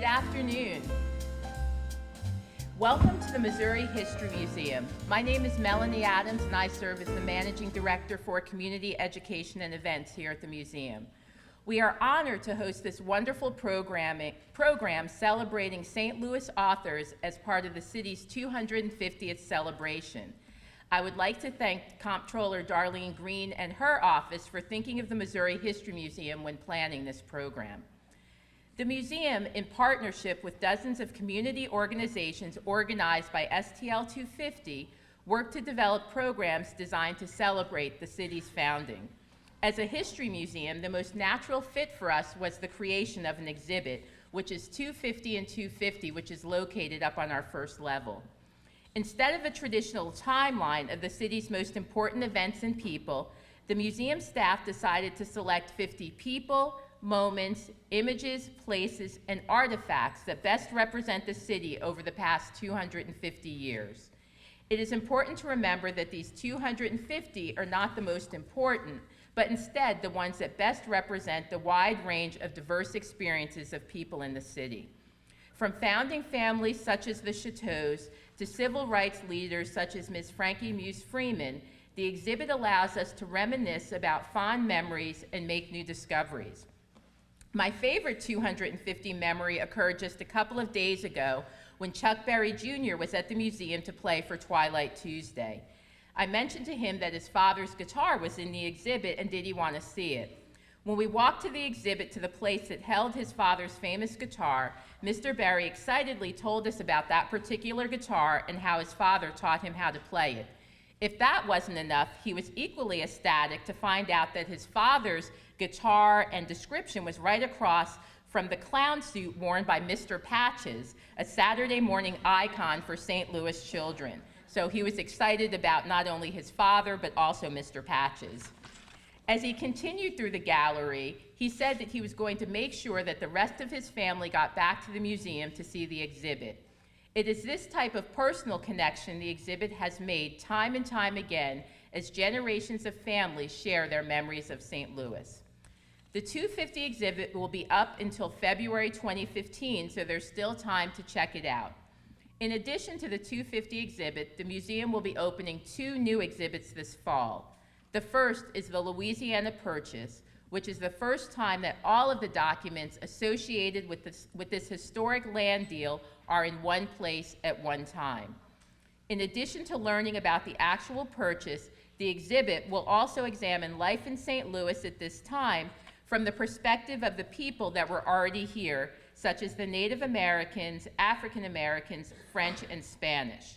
Good afternoon. Welcome to the Missouri History Museum. My name is Melanie Adams and I serve as the Managing Director for Community Education and Events here at the museum. We are honored to host this wonderful program celebrating St. Louis authors as part of the city's 250th celebration. I would like to thank Comptroller Darlene Green and her office for thinking of the Missouri History Museum when planning this program. The museum, in partnership with dozens of community organizations organized by STL 250, worked to develop programs designed to celebrate the city's founding. As a history museum, the most natural fit for us was the creation of an exhibit, which is 250 and 250, which is located up on our first level. Instead of a traditional timeline of the city's most important events and people, the museum staff decided to select 50 people, moments, images, places, and artifacts that best represent the city over the past 250 years. It is important to remember that these 250 are not the most important, but instead the ones that best represent the wide range of diverse experiences of people in the city. From founding families such as the Chateaus to civil rights leaders such as Ms. Frankie Muse Freeman, the exhibit allows us to reminisce about fond memories and make new discoveries. My favorite 250 memory occurred just a couple of days ago when Chuck Berry Jr. was at the museum to play for Twilight Tuesday. I mentioned to him that his father's guitar was in the exhibit and did he want to see it. When we walked to the exhibit to the place that held his father's famous guitar, Mr. Berry excitedly told us about that particular guitar and how his father taught him how to play it. If that wasn't enough, he was equally ecstatic to find out that his father's guitar and description was right across from the clown suit worn by Mr. Patches, a Saturday morning icon for St. Louis children. So he was excited about not only his father, but also Mr. Patches. As he continued through the gallery, he said that he was going to make sure that the rest of his family got back to the museum to see the exhibit. It is this type of personal connection the exhibit has made time and time again as generations of families share their memories of St. Louis. The 250 exhibit will be up until February 2015, so there's still time to check it out. In addition to the 250 exhibit, the museum will be opening 2 new exhibits this fall. The first is the Louisiana Purchase, which is the first time that all of the documents associated with this historic land deal are in one place at one time. In addition to learning about the actual purchase, the exhibit will also examine life in St. Louis at this time from the perspective of the people that were already here, such as the Native Americans, African Americans, French, and Spanish.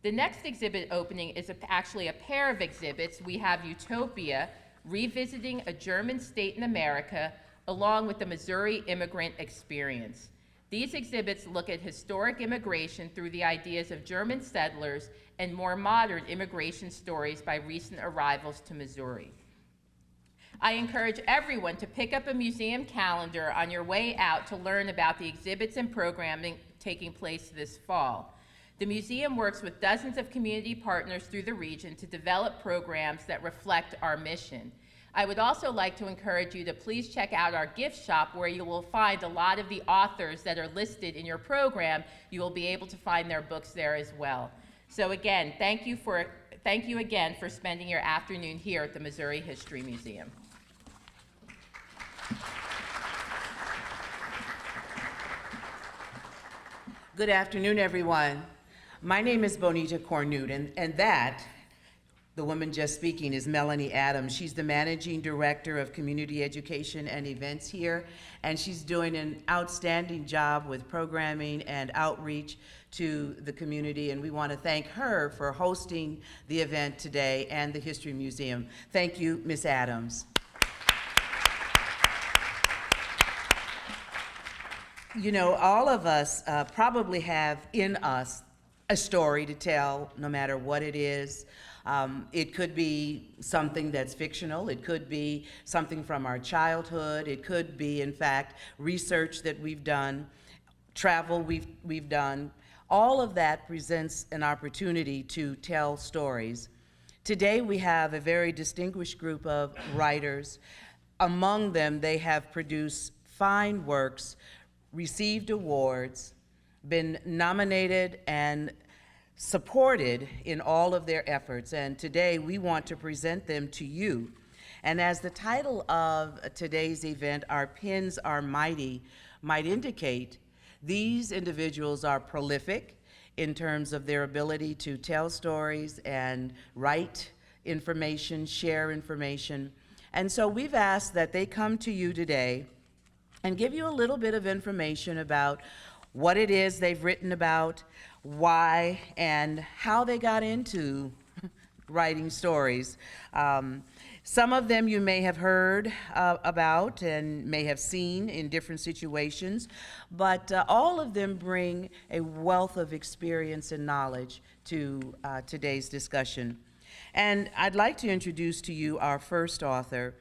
The next exhibit opening is actually a pair of exhibits. We have Utopia, Revisiting a German State in America, along with the Missouri Immigrant Experience. These exhibits look at historic immigration through the ideas of German settlers and more modern immigration stories by recent arrivals to Missouri. I encourage everyone to pick up a museum calendar on your way out to learn about the exhibits and programming taking place this fall. The museum works with dozens of community partners through the region to develop programs that reflect our mission. I would also like to encourage you to please check out our gift shop where you will find a lot of the authors that are listed in your program. You will be able to find their books there as well. So again, thank you again for spending your afternoon here at the Missouri History Museum. Good afternoon, everyone. My name is Bonita Cornute, and that, the woman just speaking, is Melanie Adams. She's the Managing Director of Community Education and Events here, and she's doing an outstanding job with programming and outreach to the community, and we want to thank her for hosting the event today and the History Museum. Thank you, Ms. Adams. You know, all of us probably have in us a story to tell, no matter what it is. It could be something that's fictional. It could be something from our childhood. It could be, in fact, research that we've done, travel we've done. All of that presents an opportunity to tell stories. Today we have a very distinguished group of writers. Among them, they have produced fine works received awards, been nominated and supported in all of their efforts, and today we want to present them to you. And as the title of today's event, Our Pens Are Mighty, might indicate, these individuals are prolific in terms of their ability to tell stories and write information, share information. And so we've asked that they come to you today and give you a little bit of information about what it is they've written about, why, and how they got into writing stories. Some of them you may have heard about and may have seen in different situations, but all of them bring a wealth of experience and knowledge to today's discussion. And I'd like to introduce to you our first author.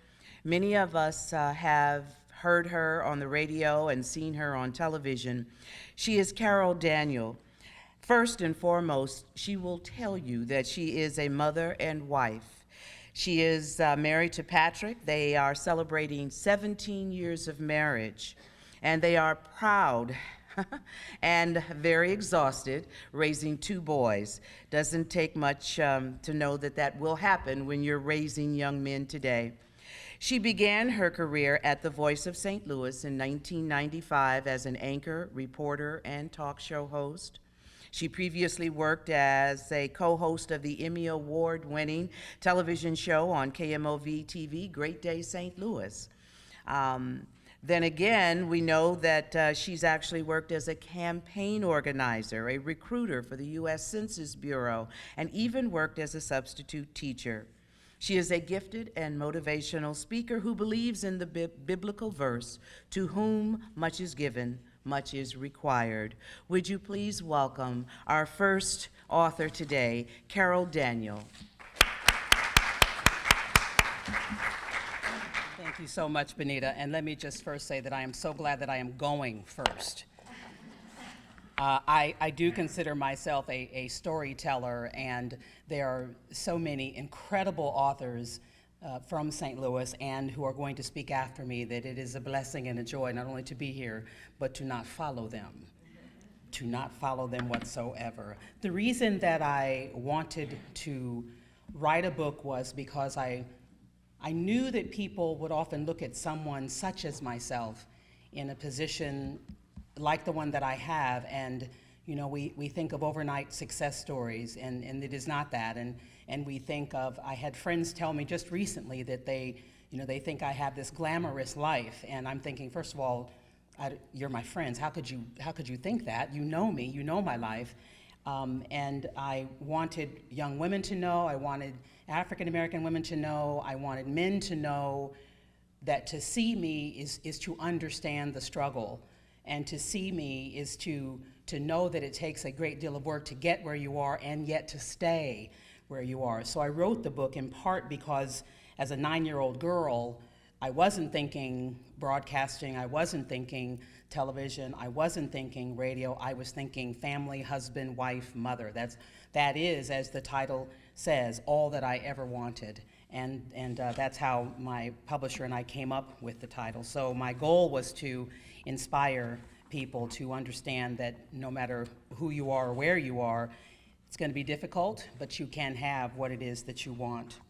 Many of us have heard her on the radio and seen her on television. She is Carol Daniel. First and foremost, she will tell you that she is a mother and wife. She is married to Patrick. They are celebrating 17 years of marriage, and they are proud and very exhausted, raising 2 boys. Doesn't take much to know that that will happen when you're raising young men today. She began her career at The Voice of St. Louis in 1995 as an anchor, reporter, and talk show host. She previously worked as a co-host of the Emmy Award-winning television show on KMOV TV, Great Day St. Louis. Then again, we know that she's actually worked as a campaign organizer, a recruiter for the U.S. Census Bureau, and even worked as a substitute teacher. She is a gifted and motivational speaker who believes in the biblical verse, "To whom much is given, much is required." Would you please welcome our first author today, Carol Daniel. Thank you so much, Benita. And let me just first say that I am so glad that I am going first. I do consider myself a storyteller, and there are so many incredible authors from St. Louis and who are going to speak after me that it is a blessing and a joy not only to be here, but to not follow them, whatsoever. The reason that I wanted to write a book was because I knew that people would often look at someone such as myself in a position like the one that I have, and you know, we think of overnight success stories, and it is not that. And we think of, I had friends tell me just recently that they think I have this glamorous life, and I'm thinking, first of all, you're my friends. How could you think that? You know me, you know my life. And I wanted young women to know, I wanted African American women to know, I wanted men to know that to see me is to understand the struggle. And to see me is to know that it takes a great deal of work to get where you are and yet to stay where you are. So I wrote the book in part because as a 9-year-old girl, I wasn't thinking broadcasting, I wasn't thinking television, I wasn't thinking radio, I was thinking family, husband, wife, mother. That is, as the title says, all that I ever wanted. And that's how my publisher and I came up with the title. So my goal was to inspire people to understand that no matter who you are or where you are, it's going to be difficult, but you can have what it is that you want.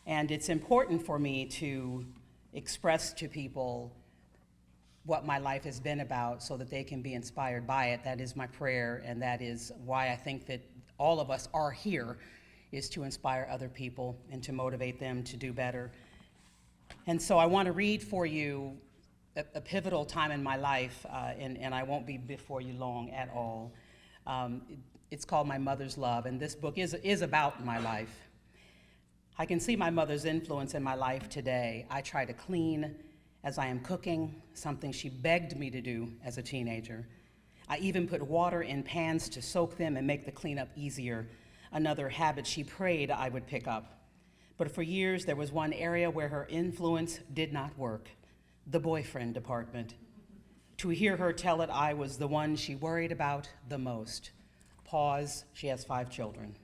And it's important for me to express to people what my life has been about so that they can be inspired by it. That is my prayer, and that is why I think that all of us are here, is to inspire other people and to motivate them to do better. And so I want to read for you a pivotal time in my life, and I won't be before you long at all. It's called My Mother's Love, and this book is about my life. I can see my mother's influence in my life today. I try to clean as I am cooking, something she begged me to do as a teenager. I even put water in pans to soak them and make the cleanup easier, another habit she prayed I would pick up. But for years, there was one area where her influence did not work, the boyfriend department. To hear her tell it, I was the one she worried about the most. Pause, she has 5 children.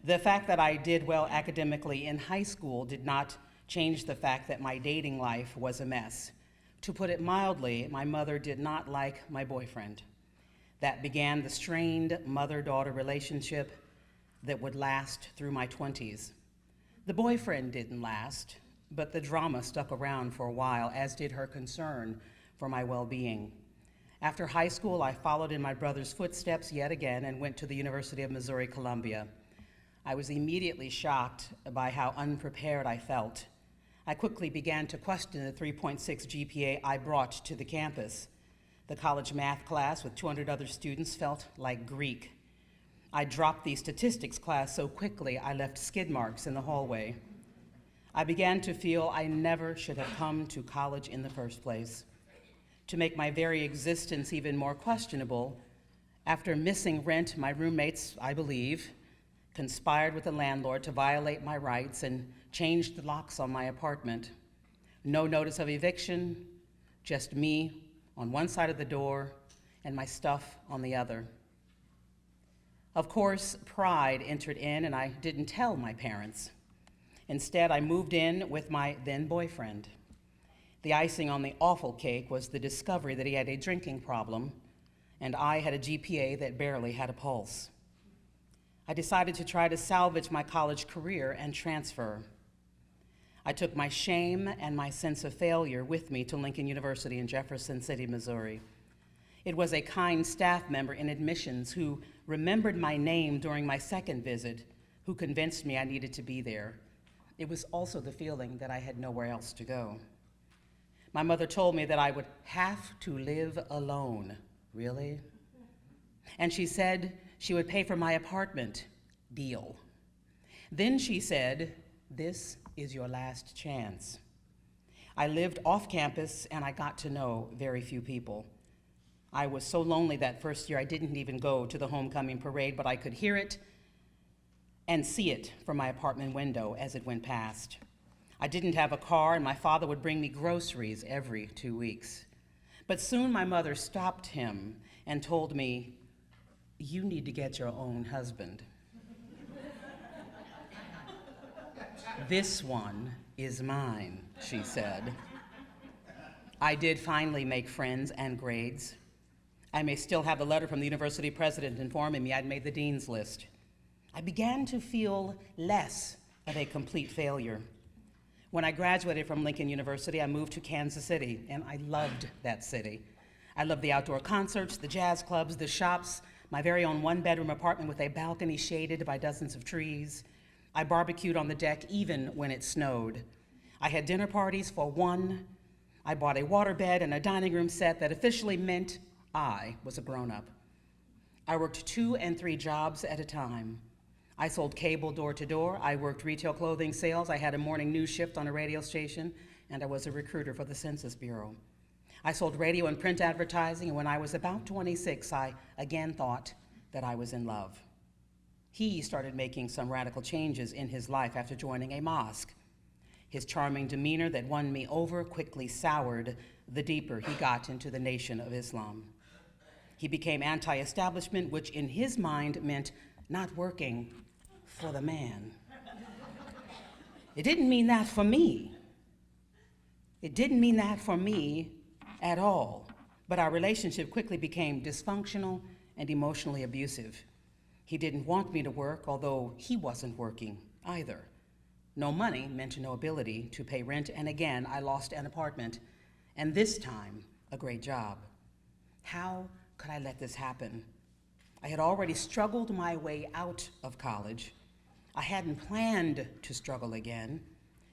The fact that I did well academically in high school did not change the fact that my dating life was a mess. To put it mildly, my mother did not like my boyfriend. That began the strained mother-daughter relationship that would last through my 20s. The boyfriend didn't last, but the drama stuck around for a while, as did her concern for my well-being. After high school, I followed in my brother's footsteps yet again and went to the University of Missouri-Columbia. I was immediately shocked by how unprepared I felt. I quickly began to question the 3.6 GPA I brought to the campus. The college math class with 200 other students felt like Greek. I dropped the statistics class so quickly I left skid marks in the hallway. I began to feel I never should have come to college in the first place. To make my very existence even more questionable, after missing rent, my roommates, I believe, conspired with the landlord to violate my rights and changed the locks on my apartment. No notice of eviction, just me on one side of the door and my stuff on the other. Of course, pride entered in, and I didn't tell my parents. Instead, I moved in with my then boyfriend. The icing on the awful cake was the discovery that he had a drinking problem, and I had a GPA that barely had a pulse. I decided to try to salvage my college career and transfer. I took my shame and my sense of failure with me to Lincoln University in Jefferson City, Missouri. It was a kind staff member in admissions who remembered my name during my second visit, who convinced me I needed to be there. It was also the feeling that I had nowhere else to go. My mother told me that I would have to live alone. Really? And she said she would pay for my apartment. Deal. Then she said, "This is your last chance." I lived off campus and I got to know very few people. I was so lonely that first year I didn't even go to the homecoming parade, but I could hear it and see it from my apartment window as it went past. I didn't have a car, and my father would bring me groceries every 2 weeks. But soon my mother stopped him and told me, "You need to get your own husband. This one is mine," she said. I did finally make friends and grades. I may still have the letter from the university president informing me I'd made the dean's list. I began to feel less of a complete failure. When I graduated from Lincoln University, I moved to Kansas City, and I loved that city. I loved the outdoor concerts, the jazz clubs, the shops, my very own one-bedroom apartment with a balcony shaded by dozens of trees. I barbecued on the deck even when it snowed. I had dinner parties for one. I bought a waterbed and a dining room set that officially meant I was a grown-up. I worked 2 and 3 jobs at a time. I sold cable door to door. I worked retail clothing sales. I had a morning news shift on a radio station, and I was a recruiter for the Census Bureau. I sold radio and print advertising, and when I was about 26, I again thought that I was in love. He started making some radical changes in his life after joining a mosque. His charming demeanor that won me over quickly soured the deeper he got into the Nation of Islam. He became anti-establishment, which in his mind meant not working for the man. It didn't mean that for me. It didn't mean that for me at all. But our relationship quickly became dysfunctional and emotionally abusive. He didn't want me to work, although he wasn't working either. No money meant no ability to pay rent, and again, I lost an apartment, and this time, a great job. How could I let this happen? I had already struggled my way out of college. I hadn't planned to struggle again,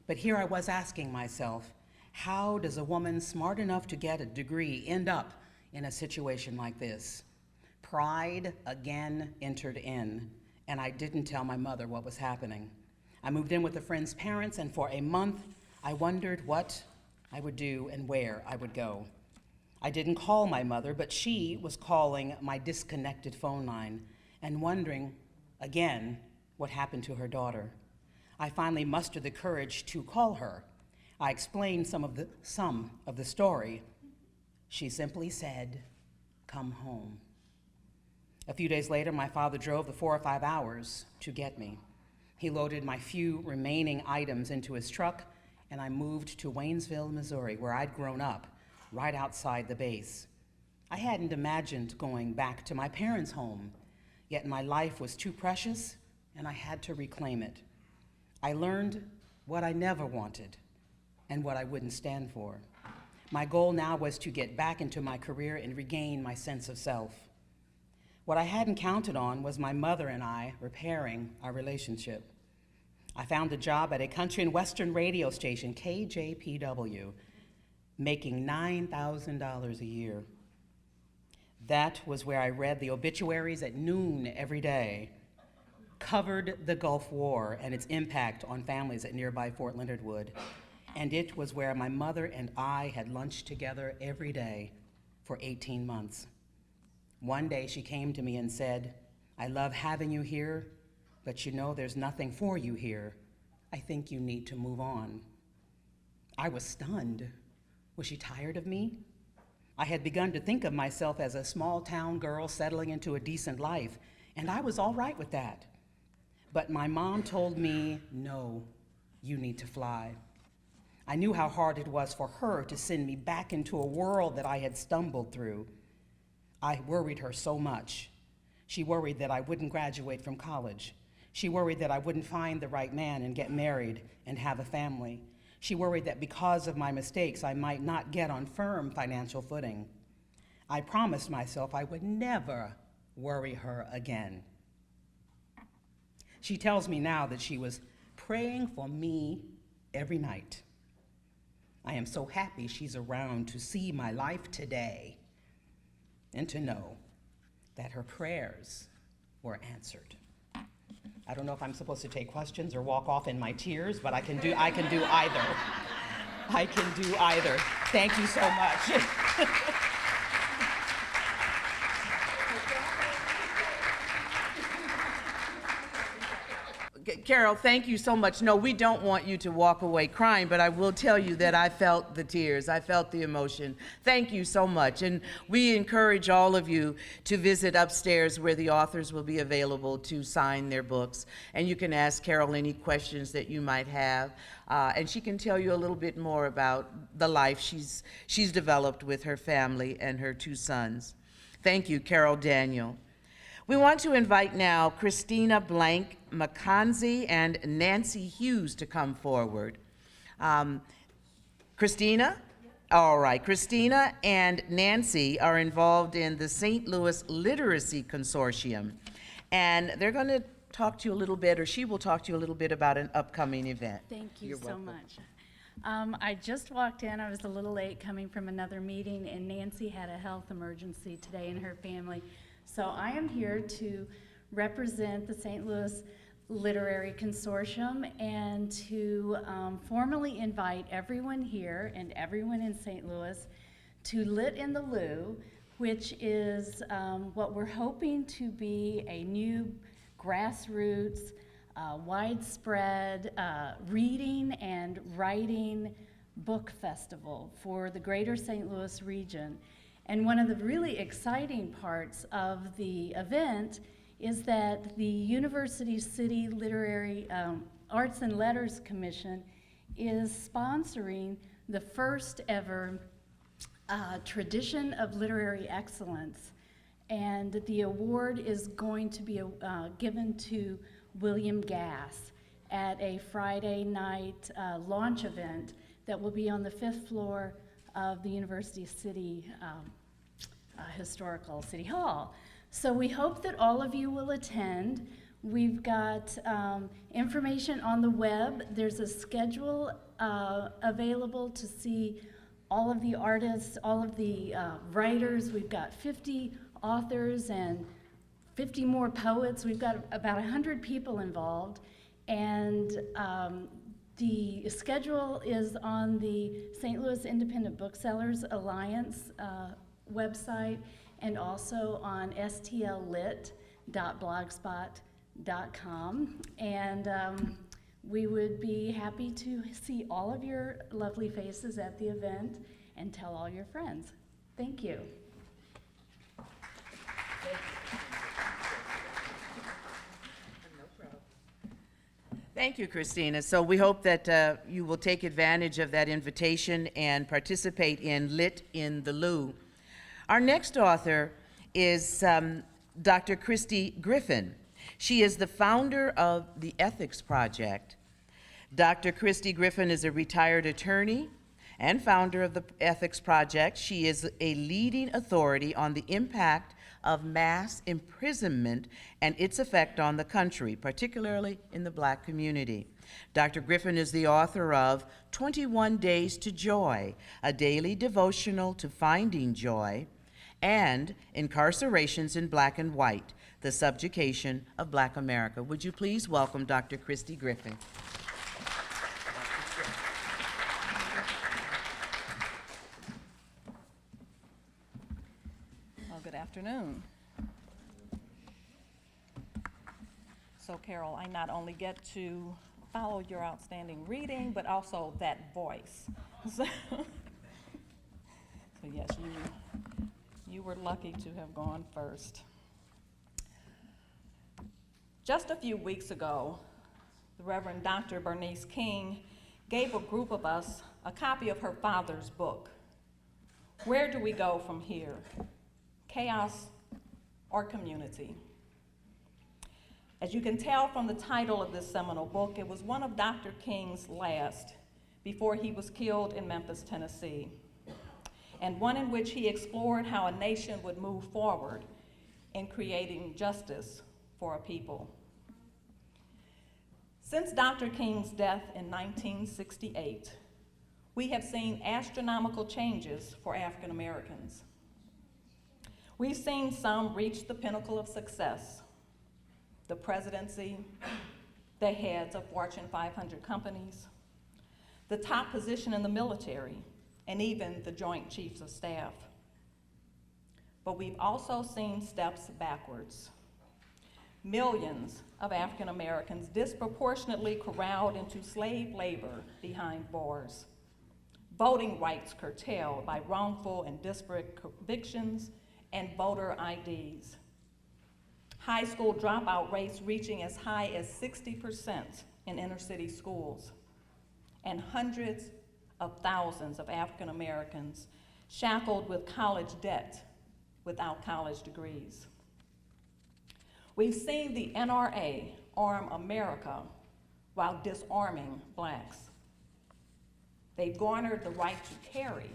but here I was asking myself, how does a woman smart enough to get a degree end up in a situation like this? Pride again entered in, and I didn't tell my mother what was happening. I moved in with a friend's parents, and for a month, I wondered what I would do and where I would go. I didn't call my mother, but she was calling my disconnected phone line and wondering, again, what happened to her daughter. I finally mustered the courage to call her. I explained some of the story. She simply said, "Come home." A few days later, my father drove the 4 or 5 hours to get me. He loaded my few remaining items into his truck, and I moved to Waynesville, Missouri, where I'd grown up right outside the base. I hadn't imagined going back to my parents' home, yet my life was too precious and I had to reclaim it. I learned what I never wanted and what I wouldn't stand for. My goal now was to get back into my career and regain my sense of self. What I hadn't counted on was my mother and I repairing our relationship. I found a job at a country and western radio station, KJPW, making $9,000 a year. That was where I read the obituaries at noon every day, covered the Gulf War and its impact on families at nearby Fort Leonard Wood, and it was where my mother and I had lunch together every day for 18 months. One day she came to me and said, "I love having you here, but you know there's nothing for you here. I think you need to move on." I was stunned. Was she tired of me? I had begun to think of myself as a small town girl settling into a decent life, and I was all right with that. But my mom told me, "No, you need to fly." I knew how hard it was for her to send me back into a world that I had stumbled through. I worried her so much. She worried that I wouldn't graduate from college. She worried that I wouldn't find the right man and get married and have a family. She worried that because of my mistakes, I might not get on firm financial footing. I promised myself I would never worry her again. She tells me now that she was praying for me every night. I am so happy she's around to see my life today and to know that her prayers were answered. I don't know if I'm supposed to take questions or walk off in my tears, but I can do either. I can do either. Thank you so much. Carol, thank you so much. No, we don't want you to walk away crying, but I will tell you that I felt the tears. I felt the emotion. Thank you so much. And we encourage all of you to visit upstairs where the authors will be available to sign their books. And you can ask Carol any questions that you might have. And she can tell you a little bit more about the life she's developed with her family and her two sons. Thank you, Carol Daniel. We want to invite now Christina Blank McConsey and Nancy Hughes to come forward. Christina? All right. Christina and Nancy are involved in the St. Louis Literacy Consortium, and they're going to talk to you a little bit, or she will talk to you a little bit about an upcoming event. Thank you You're so welcome. much. I just walked in. I was a little late coming from another meeting, and Nancy had a health emergency today in her family. So I am here to represent the St. Louis Literary Consortium and to formally invite everyone here and everyone in St. Louis to Lit in the Lou, which is what we're hoping to be a new grassroots, widespread reading and writing book festival for the greater St. Louis region. And one of the really exciting parts of the event is that the University City Literary Arts and Letters Commission is sponsoring the first ever tradition of literary excellence. And the award is going to be given to William Gass at a Friday night launch event that will be on the 5th floor of the University City Historical City Hall. So we hope that all of you will attend. We've got information on the web. There's a schedule available to see all of the artists, all of the writers. We've got 50 authors and 50 more poets. We've got about 100 people involved. And the schedule is on the St. Louis Independent Booksellers Alliance website and also on stllit.blogspot.com. And we would be happy to see all of your lovely faces at the event and tell all your friends. Thank you. Thank you, Christina. So we hope that you will take advantage of that invitation and participate in Lit in the Lou. Our next author is Dr. Christy Griffin. She is the founder of the Ethics Project. Dr. Christy Griffin is a retired attorney and founder of the Ethics Project. She is a leading authority on the impact of mass imprisonment and its effect on the country, particularly in the Black community. Dr. Griffin is the author of 21 Days to Joy, a daily devotional to finding joy, and Incarcerations in Black and White, the Subjugation of Black America. Would you please welcome Dr. Christy Griffin? Well, good afternoon. So Carol, I not only get to follow your outstanding reading, but also that voice. So yes, you were lucky to have gone first. Just a few weeks ago, the Reverend Dr. Bernice King gave a group of us a copy of her father's book, Where Do We Go From Here? Chaos or Community? As you can tell from the title of this seminal book, it was one of Dr. King's last before he was killed in Memphis, Tennessee, and one in which he explored how a nation would move forward in creating justice for a people. Since Dr. King's death in 1968, we have seen astronomical changes for African Americans. We've seen some reach the pinnacle of success: the presidency, the heads of Fortune 500 companies, the top position in the military, and even the Joint Chiefs of Staff. But we've also seen steps backwards. Millions of African Americans disproportionately corralled into slave labor behind bars, voting rights curtailed by wrongful and disparate convictions and voter IDs, high school dropout rates reaching as high as 60% in inner city schools, and hundreds of thousands of African Americans shackled with college debt without college degrees. We've seen the NRA arm America while disarming blacks. They've garnered the right to carry,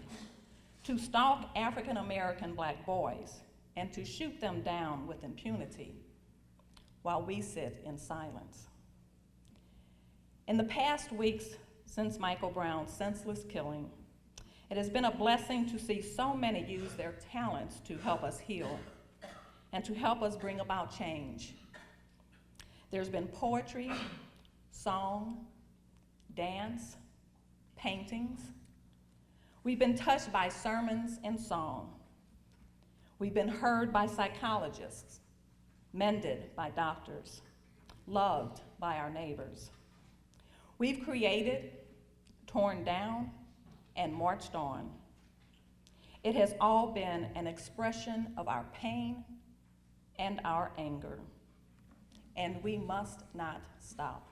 to stalk African American black boys, and to shoot them down with impunity while we sit in silence. In the past weeks since Michael Brown's senseless killing, it has been a blessing to see so many use their talents to help us heal and to help us bring about change. There's been poetry, song, dance, paintings. We've been touched by sermons and song. We've been heard by psychologists, mended by doctors, loved by our neighbors. We've created, torn down, and marched on. It has all been an expression of our pain and our anger, and we must not stop.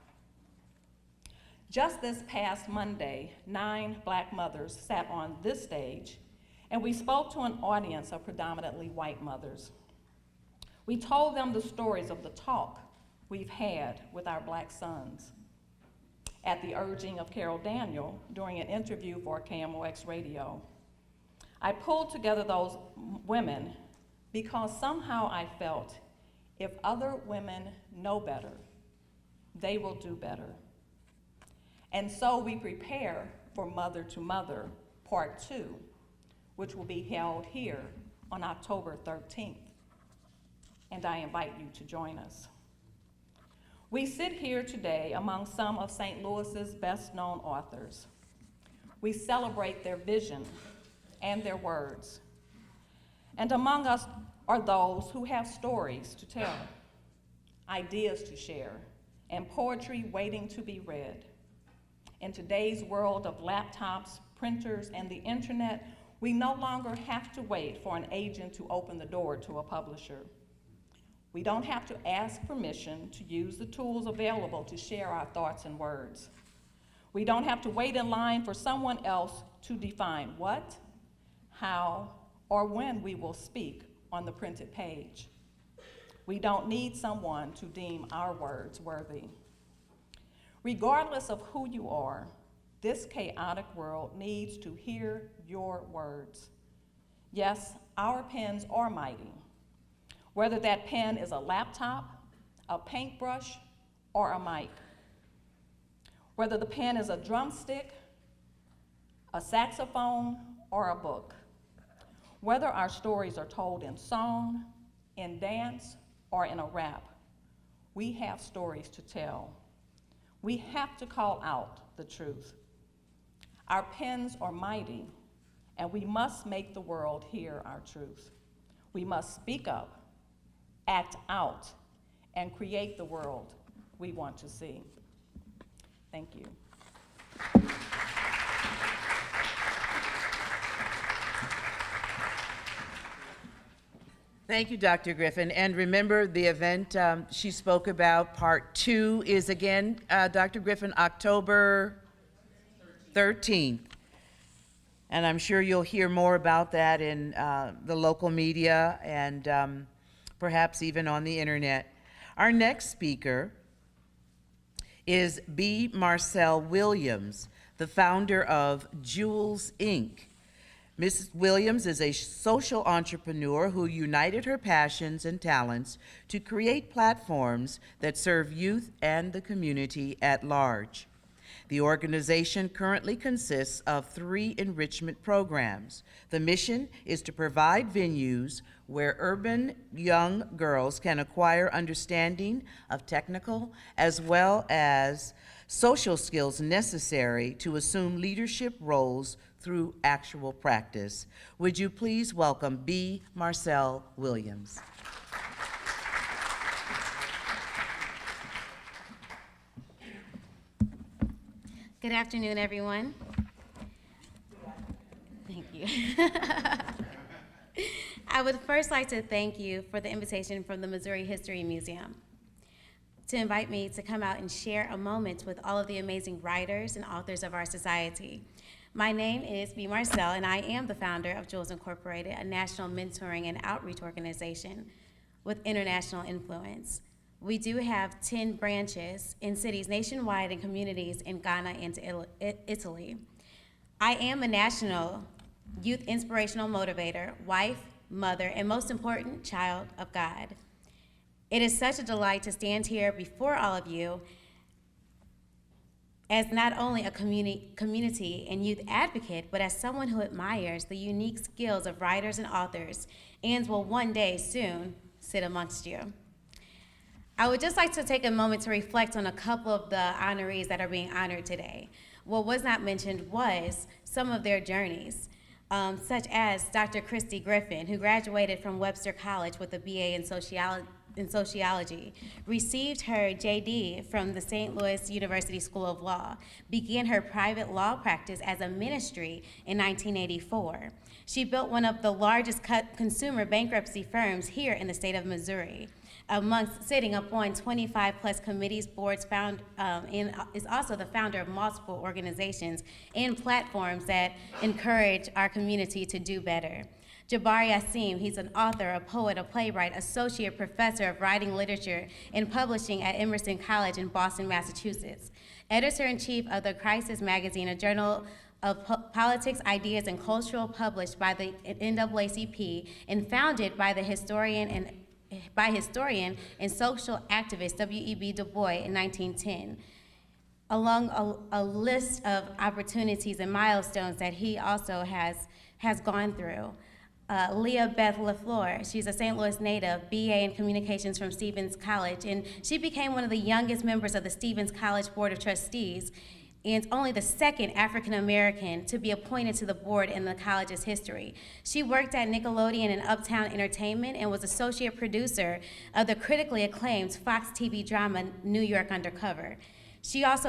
Just this past Monday, 9 black mothers sat on this stage, and we spoke to an audience of predominantly white mothers. We told them the stories of the talk we've had with our black sons at the urging of Carol Daniel during an interview for KMOX Radio. I pulled together those women because somehow I felt if other women know better, they will do better. And so we prepare for Mother to Mother, Part 2, which will be held here on October 13th. And I invite you to join us. We sit here today among some of St. Louis's best-known authors. We celebrate their vision and their words. And among us are those who have stories to tell, ideas to share, and poetry waiting to be read. In today's world of laptops, printers, and the internet, we no longer have to wait for an agent to open the door to a publisher. We don't have to ask permission to use the tools available to share our thoughts and words. We don't have to wait in line for someone else to define what, how, or when we will speak on the printed page. We don't need someone to deem our words worthy. Regardless of who you are, this chaotic world needs to hear your words. Yes, our pens are mighty. Whether that pen is a laptop, a paintbrush, or a mic. Whether the pen is a drumstick, a saxophone, or a book. Whether our stories are told in song, in dance, or in a rap, we have stories to tell. We have to call out the truth. Our pens are mighty, and we must make the world hear our truth. We must speak up, act out, and create the world we want to see. Thank you. Thank you, Dr. Griffin. And remember, the event she spoke about, part 2, is again, Dr. Griffin, October 13th. And I'm sure you'll hear more about that in the local media and perhaps even on the internet. Our next speaker is B. Marcel Williams, the founder of Jewels, Inc. Mrs. Williams is a social entrepreneur who united her passions and talents to create platforms that serve youth and the community at large. The organization currently consists of 3 enrichment programs. The mission is to provide venues where urban young girls can acquire understanding of technical as well as social skills necessary to assume leadership roles through actual practice. Would you please welcome B. Marcel Williams. Good afternoon, everyone. Thank you. I would first like to thank you for the invitation from the Missouri History Museum to invite me to come out and share a moment with all of the amazing writers and authors of our society. My name is B. Marcel, and I am the founder of Jewels Incorporated, a national mentoring and outreach organization with international influence. We do have 10 branches in cities nationwide and communities in Ghana and Italy. I am a national youth inspirational motivator, wife, mother, and most important, child of God. It is such a delight to stand here before all of you as not only a community and youth advocate, but as someone who admires the unique skills of writers and authors and will one day soon sit amongst you. I would just like to take a moment to reflect on a couple of the honorees that are being honored today. What was not mentioned was some of their journeys, such as Dr. Christy Griffin, who graduated from Webster College with a BA in sociology, received her JD from the St. Louis University School of Law, began her private law practice as a ministry in 1984. She built one of the largest consumer bankruptcy firms here in the state of Missouri, amongst sitting upon 25 plus committees, boards, and is also the founder of multiple organizations and platforms that encourage our community to do better. Jabbar Yassim, he's an author, a poet, a playwright, associate professor of writing, literature, and publishing at Emerson College in Boston, Massachusetts. Editor-in-chief of The Crisis magazine, a journal of politics, ideas, and cultural published by the NAACP and founded by the historian and social activist W.E.B. Du Bois in 1910. Along a list of opportunities and milestones that he also has gone through. Leah Beth LaFleur, she's a St. Louis native, BA in Communications from Stevens College, and she became one of the youngest members of the Stevens College Board of Trustees, and only the second African American to be appointed to the board in the college's history. She worked at Nickelodeon and Uptown Entertainment and was associate producer of the critically acclaimed Fox TV drama New York Undercover. She was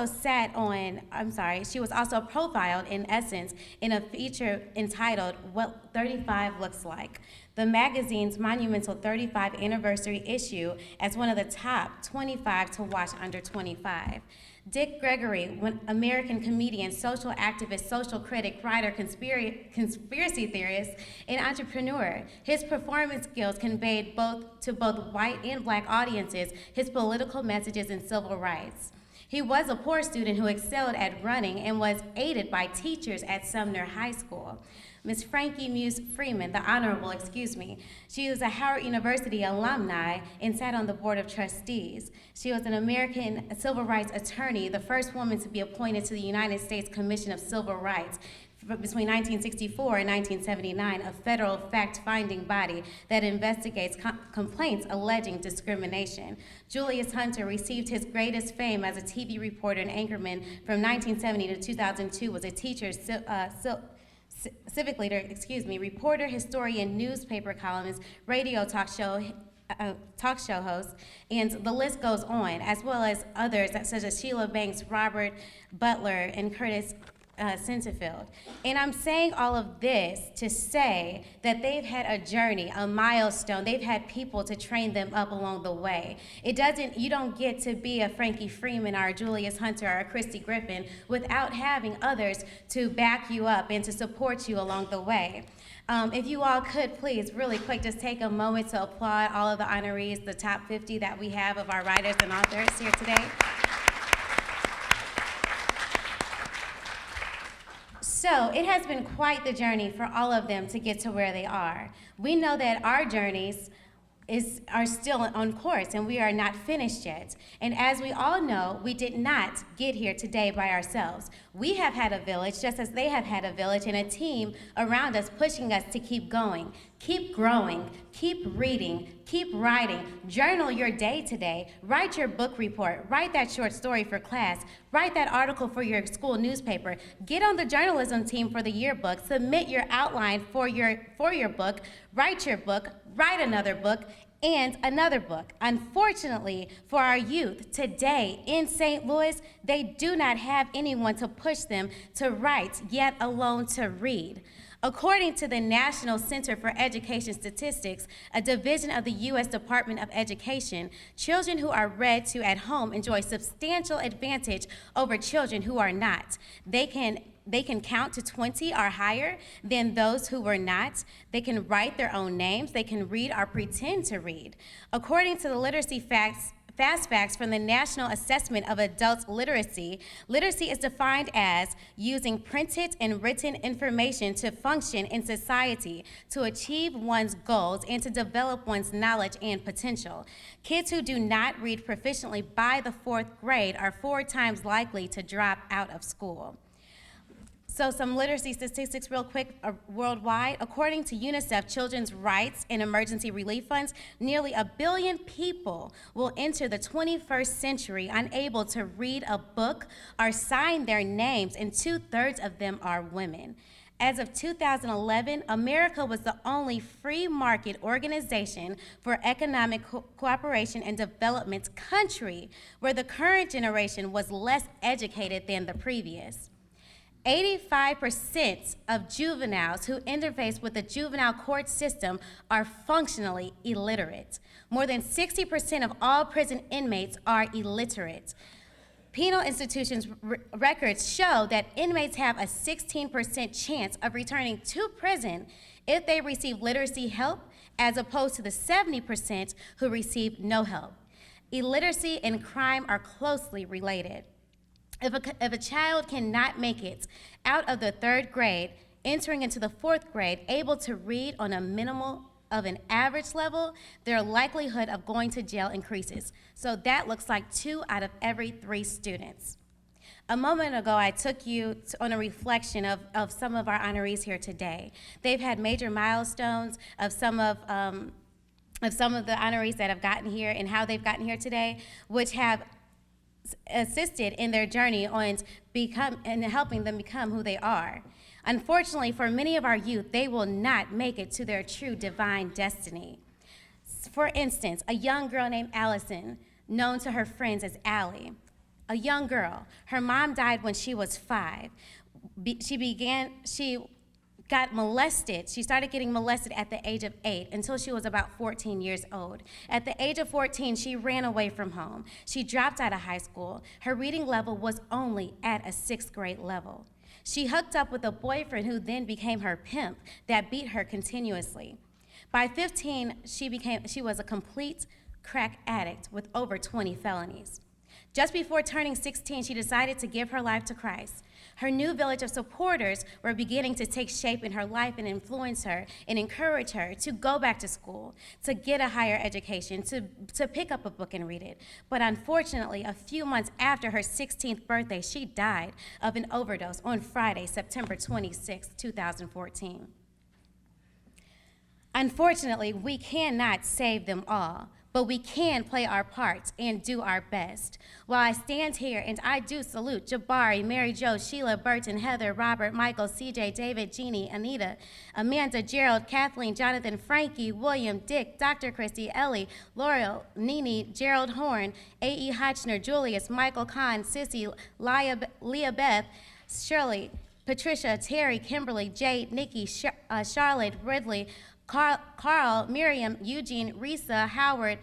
also profiled in Essence in a feature entitled What 35 Looks Like, the magazine's monumental 35th anniversary issue, as one of the top 25 to watch under 25. Dick Gregory, American comedian, social activist, social critic, writer, conspiracy theorist, and entrepreneur. His performance skills conveyed to both white and black audiences his political messages and civil rights. He was a poor student who excelled at running and was aided by teachers at Sumner High School. Ms. Frankie Muse Freeman, the Honorable, she was a Howard University alumni and sat on the Board of Trustees. She was an American civil rights attorney, the first woman to be appointed to the United States Commission of Civil Rights between 1964 and 1979, a federal fact-finding body that investigates complaints alleging discrimination. Julius Hunter received his greatest fame as a TV reporter and anchorman from 1970 to 2002, was a teacher, civic leader, reporter, historian, newspaper columnist, radio talk show host, and the list goes on, as well as others such as Sheila Banks, Robert Butler, and Curtis Centerfield. And I'm saying all of this to say that they've had a journey, a milestone. They've had people to train them up along the way. You don't get to be a Frankie Freeman or a Julius Hunter or a Christy Griffin without having others to back you up and to support you along the way. If you all could please, really quick, just take a moment to applaud all of the honorees, the top 50 that we have of our writers and authors here today. So it has been quite the journey for all of them to get to where they are. We know that our journeys are still on course, and we are not finished yet. And as we all know, we did not get here today by ourselves. We have had a village, just as they have had a village, and a team around us pushing us to keep going, keep growing, keep reading, keep writing, journal your day today, write your book report, write that short story for class, write that article for your school newspaper, get on the journalism team for the yearbook, submit your outline for your book, write your book, write another book, and another book. Unfortunately, for our youth today in St. Louis, they do not have anyone to push them to write, yet alone to read. According to the National Center for Education Statistics, a division of the U.S. Department of Education, children who are read to at home enjoy substantial advantage over children who are not. They can count to 20 or higher than those who were not. They can write their own names. They can read or pretend to read. According to the literacy fast facts from the National Assessment of Adult Literacy, literacy is defined as using printed and written information to function in society, to achieve one's goals, and to develop one's knowledge and potential. Kids who do not read proficiently by the 4th grade are 4 times likely to drop out of school. So some literacy statistics real quick worldwide. According to UNICEF Children's Rights and Emergency Relief Funds, nearly 1 billion people will enter the 21st century unable to read a book or sign their names, and 2/3 of them are women. As of 2011, America was the only free market organization for economic cooperation and development country where the current generation was less educated than the previous. 85% of juveniles who interface with the juvenile court system are functionally illiterate. More than 60% of all prison inmates are illiterate. Penal institutions' records show that inmates have a 16% chance of returning to prison if they receive literacy help, as opposed to the 70% who receive no help. Illiteracy and crime are closely related. If a child cannot make it out of the 3rd grade, entering into the 4th grade, able to read on a minimal of an average level, their likelihood of going to jail increases. So that looks like 2 out of every 3 students. A moment ago, I took you on a reflection of some of our honorees here today. They've had major milestones of some of the honorees that have gotten here and how they've gotten here today, which have assisted in their journey on helping them become who they are. Unfortunately, for many of our youth, they will not make it to their true divine destiny. For instance, a young girl named Allison, known to her friends as Allie. a young girl. Her mom died when she was 5. She got molested. She started getting molested at the age of 8 until she was about 14 years old. At the age of 14, she ran away from home. She dropped out of high school. Her reading level was only at a 6th grade level. She hooked up with a boyfriend who then became her pimp that beat her continuously. By 15, she was a complete crack addict with over 20 felonies. Just before turning 16, she decided to give her life to Christ. Her new village of supporters were beginning to take shape in her life and influence her and encourage her to go back to school, to get a higher education, to pick up a book and read it. But unfortunately, a few months after her 16th birthday, she died of an overdose on Friday, September 26, 2014. Unfortunately, we cannot save them all, but we can play our parts and do our best. While I stand here and I do salute Jabari, Mary Jo, Sheila, Burton, Heather, Robert, Michael, CJ, David, Jeannie, Anita, Amanda, Gerald, Kathleen, Jonathan, Frankie, William, Dick, Dr. Christy, Ellie, Laurel, Nene, Gerald Horn, A.E. Hotchner, Julius, Michael Kahn, Sissy, Leah Beth, Shirley, Patricia, Terry, Kimberly, Jade, Nikki, Charlotte, Ridley, Carl, Miriam, Eugene, Risa, Howard,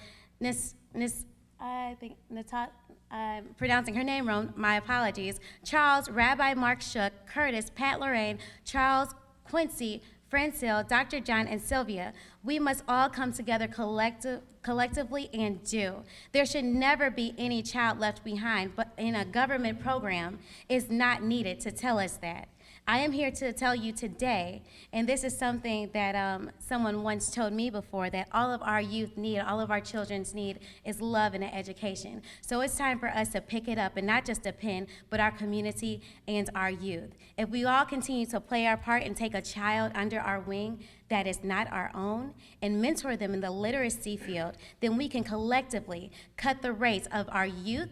I'm pronouncing her name wrong, my apologies, Charles, Rabbi Mark Shook, Curtis, Pat Lorraine, Charles, Quincy, Francil, Dr. John, and Sylvia. We must all come together collectively and do. There should never be any child left behind, but in a government program is not needed to tell us that. I am here to tell you today, and this is something that someone once told me before, that all of our youth need, all of our children's need is love and an education. So it's time for us to pick it up, and not just a pen, but our community and our youth. If we all continue to play our part and take a child under our wing that is not our own and mentor them in the literacy field, then we can collectively cut the rate of our youth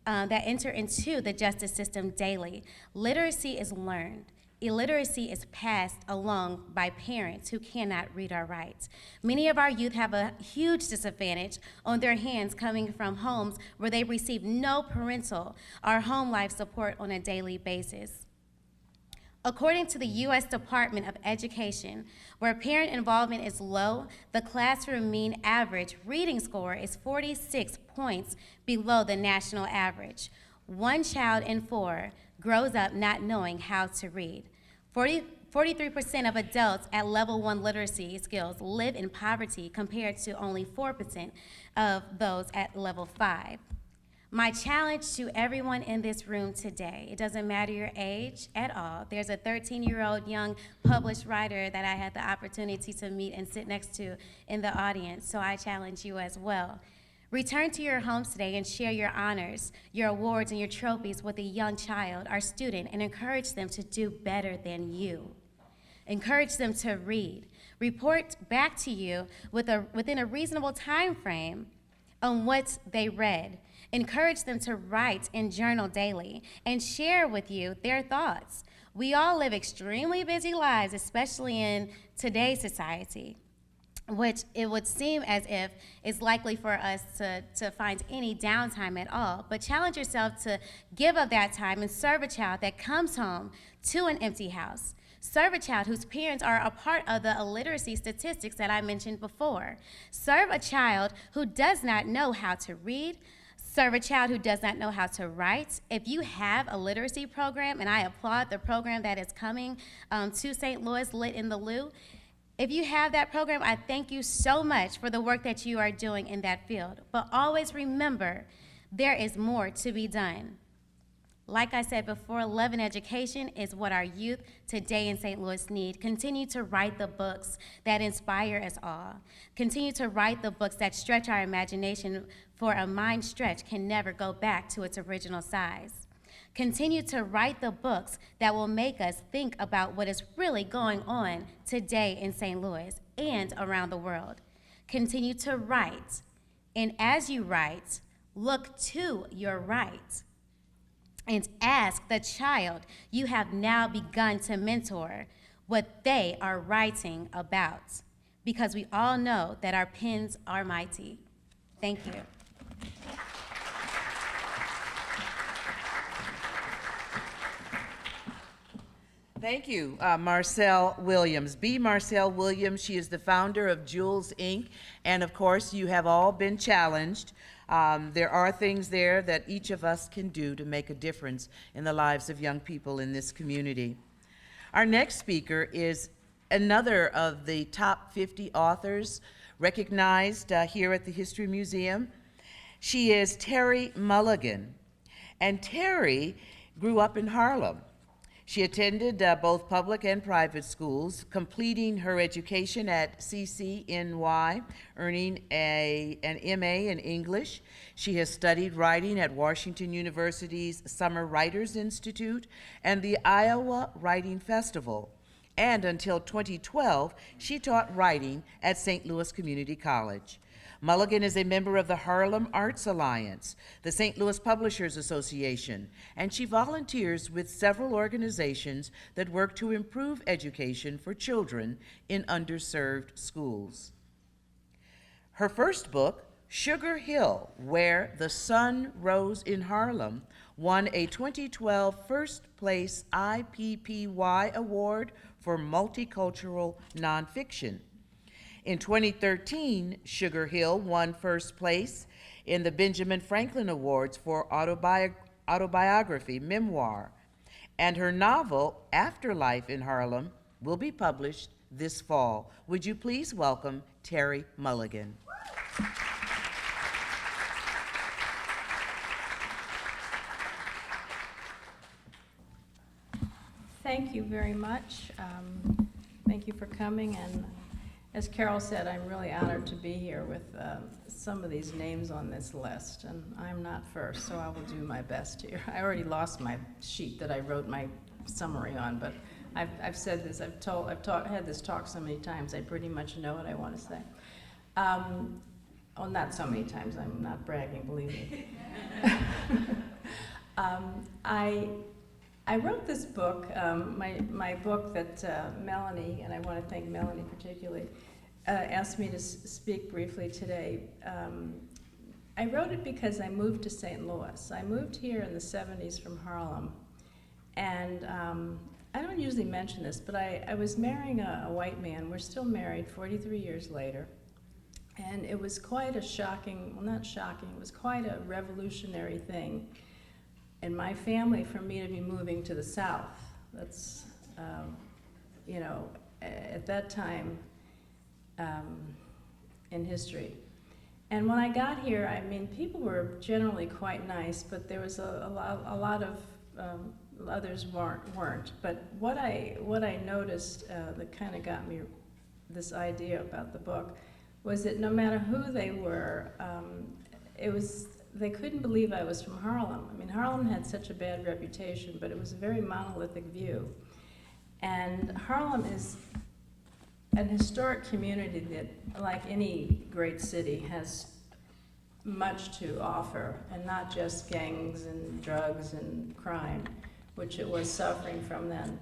that enter into the justice system daily. Literacy is learned. Illiteracy is passed along by parents who cannot read or write. Many of our youth have a huge disadvantage on their hands coming from homes where they receive no parental or home life support on a daily basis. According to the U.S. Department of Education, where parent involvement is low, the classroom mean average reading score is 46 points below the national average. 1 child in 4 grows up not knowing how to read. 43% of adults at level 1 literacy skills live in poverty compared to only 4% of those at level 5. My challenge to everyone in this room today, it doesn't matter your age at all. There's a 13-year-old young published writer that I had the opportunity to meet and sit next to in the audience, so I challenge you as well. Return to your homes today and share your honors, your awards, and your trophies with a young child or student and encourage them to do better than you. Encourage them to read. Report back to you within a reasonable time frame on what they read. Encourage them to write and journal daily and share with you their thoughts. We all live extremely busy lives, especially in today's society, which it would seem as if it's likely for us to find any downtime at all. But challenge yourself to give of that time and serve a child that comes home to an empty house. Serve a child whose parents are a part of the illiteracy statistics that I mentioned before. Serve a child who does not know how to read. Serve a child who does not know how to write. If you have a literacy program, and I applaud the program that is coming to St. Louis, Lit in the Lou, if you have that program, I thank you so much for the work that you are doing in that field. But always remember, there is more to be done. Like I said before, love and education is what our youth today in St. Louis need. Continue to write the books that inspire us all. Continue to write the books that stretch our imagination, for a mind stretch can never go back to its original size. Continue to write the books that will make us think about what is really going on today in St. Louis and around the world. Continue to write, and as you write, look to your right. And ask the child you have now begun to mentor what they are writing about, because we all know that our pens are mighty. Thank you. Thank you, Marcel Williams. B. Marcel Williams, she is the founder of Jules Inc., and of course, you have all been challenged. There are things there that each of us can do to make a difference in the lives of young people in this community. Our next speaker is another of the top 50 authors recognized here at the History Museum. She is Terry Mulligan, and Terry grew up in Harlem. She attended both public and private schools, completing her education at CCNY, earning an MA in English. She has studied writing at Washington University's Summer Writers Institute and the Iowa Writing Festival. And until 2012, she taught writing at St. Louis Community College. Mulligan is a member of the Harlem Arts Alliance, the St. Louis Publishers Association, and she volunteers with several organizations that work to improve education for children in underserved schools. Her first book, Sugar Hill, Where the Sun Rose in Harlem, won a 2012 First Place IPPY Award for Multicultural Nonfiction. In 2013, Sugar Hill won first place in the Benjamin Franklin Awards for autobiography, memoir, and her novel, Afterlife in Harlem, will be published this fall. Would you please welcome Terry Mulligan? Thank you very much. Thank you for coming, and as Carol said, I'm really honored to be here with some of these names on this list, and I'm not first, so I will do my best here. I already lost my sheet that I wrote my summary on, but I've said this, had this talk so many times, I pretty much know what I want to say. Oh, not so many times, I'm not bragging, believe me. I wrote this book, my book that Melanie, and I want to thank Melanie particularly, asked me to speak briefly today. I wrote it because I moved to St. Louis. I moved here in the 70s from Harlem, and I don't usually mention this, but I was marrying a white man. We're still married 43 years later, and it was quite a shocking, well, not shocking, it was quite a revolutionary thing in my family for me to be moving to the South. That's, you know, at that time in history. And when I got here, I mean, people were generally quite nice, but there was a lot of others weren't. But what I noticed that kind of got me this idea about the book was that no matter who they were, they couldn't believe I was from Harlem. I mean, Harlem had such a bad reputation, but it was a very monolithic view. And Harlem is an historic community that, like any great city, has much to offer, and not just gangs and drugs and crime, which it was suffering from then.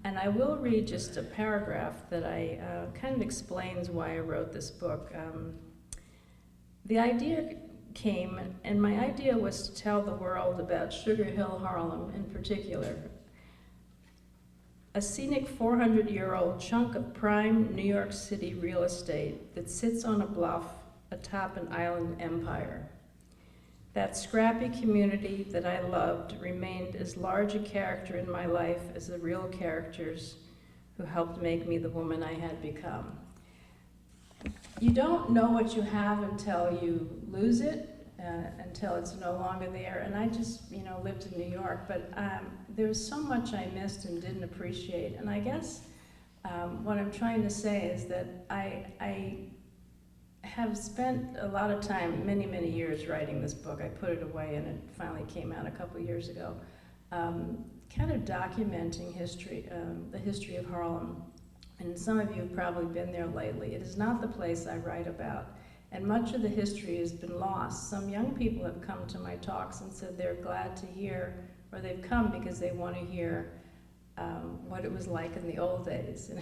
And I will read just a paragraph that kind of explains why I wrote this book. The idea came, and my idea was to tell the world about Sugar Hill, Harlem in particular, a scenic 400-year-old chunk of prime New York City real estate that sits on a bluff atop an island empire. That scrappy community that I loved remained as large a character in my life as the real characters who helped make me the woman I had become. You don't know what you have until you lose it, until it's no longer there. And I just, you know, lived in New York, but there was so much I missed and didn't appreciate. And I guess what I'm trying to say is that I have spent a lot of time, many, many years writing this book. I put it away and it finally came out a couple years ago, kind of documenting history, the history of Harlem. And some of you have probably been there lately. It is not the place I write about, and much of the history has been lost. Some young people have come to my talks and said they're glad to hear, or they've come because they want to hear what it was like in the old days. And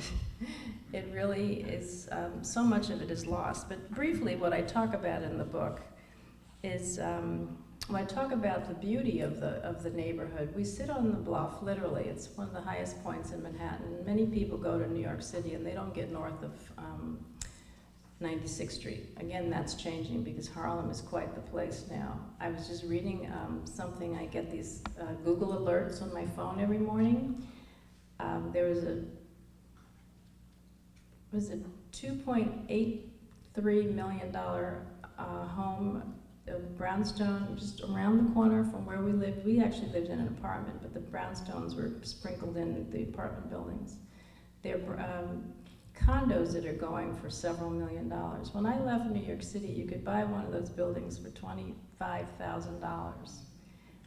it really is, so much of it is lost. But briefly, what I talk about in the book is when I talk about the beauty of the neighborhood, we sit on the bluff, literally. It's one of the highest points in Manhattan. Many people go to New York City and they don't get north of 96th Street. Again, that's changing because Harlem is quite the place now. I was just reading something, I get these Google alerts on my phone every morning. There was a $2.83 million home, brownstone, just around the corner from where we lived. We actually lived in an apartment, but the brownstones were sprinkled in the apartment buildings. They're condos that are going for several $1 million. When I left New York City, you could buy one of those buildings for $25,000,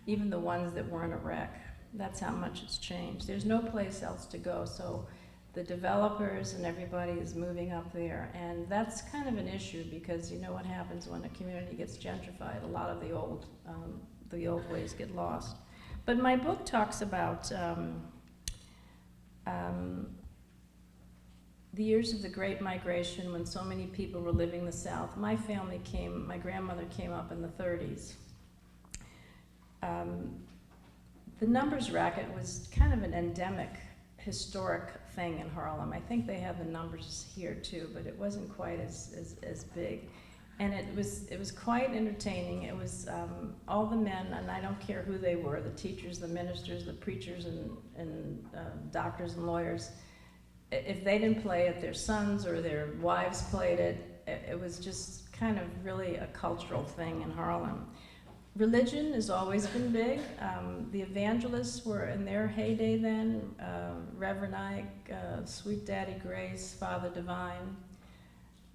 even the ones that weren't a wreck. That's how much it's changed. There's no place else to go, so the developers and everybody is moving up there, and that's kind of an issue because you know what happens when a community gets gentrified. A lot of the old ways get lost. But my book talks about the years of the Great Migration when so many people were leaving the South. My grandmother came up in the 30s. The numbers racket was kind of an endemic, historic thing in Harlem. I think they have the numbers here too, but it wasn't quite as big. And it was quite entertaining. It was all the men, and I don't care who they were, the teachers, the ministers, the preachers, and doctors and lawyers. If they didn't play it, their sons or their wives played it. It was just kind of really a cultural thing in Harlem. Religion has always been big. The evangelists were in their heyday then. Reverend Ike, Sweet Daddy Grace, Father Divine.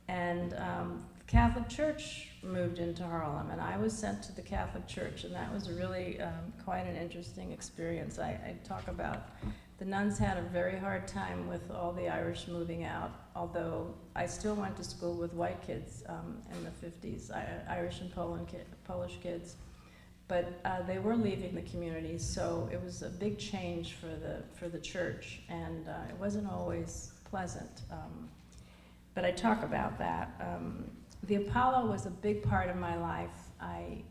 And the Catholic Church moved into Harlem, and I was sent to the Catholic Church, and that was really quite an interesting experience. I talk about the nuns had a very hard time with all the Irish moving out, although I still went to school with white kids in the 50s, Irish and Polish kids. But they were leaving the community, so it was a big change for the church, and it wasn't always pleasant. But I talk about that. The Apollo was a big part of my life. I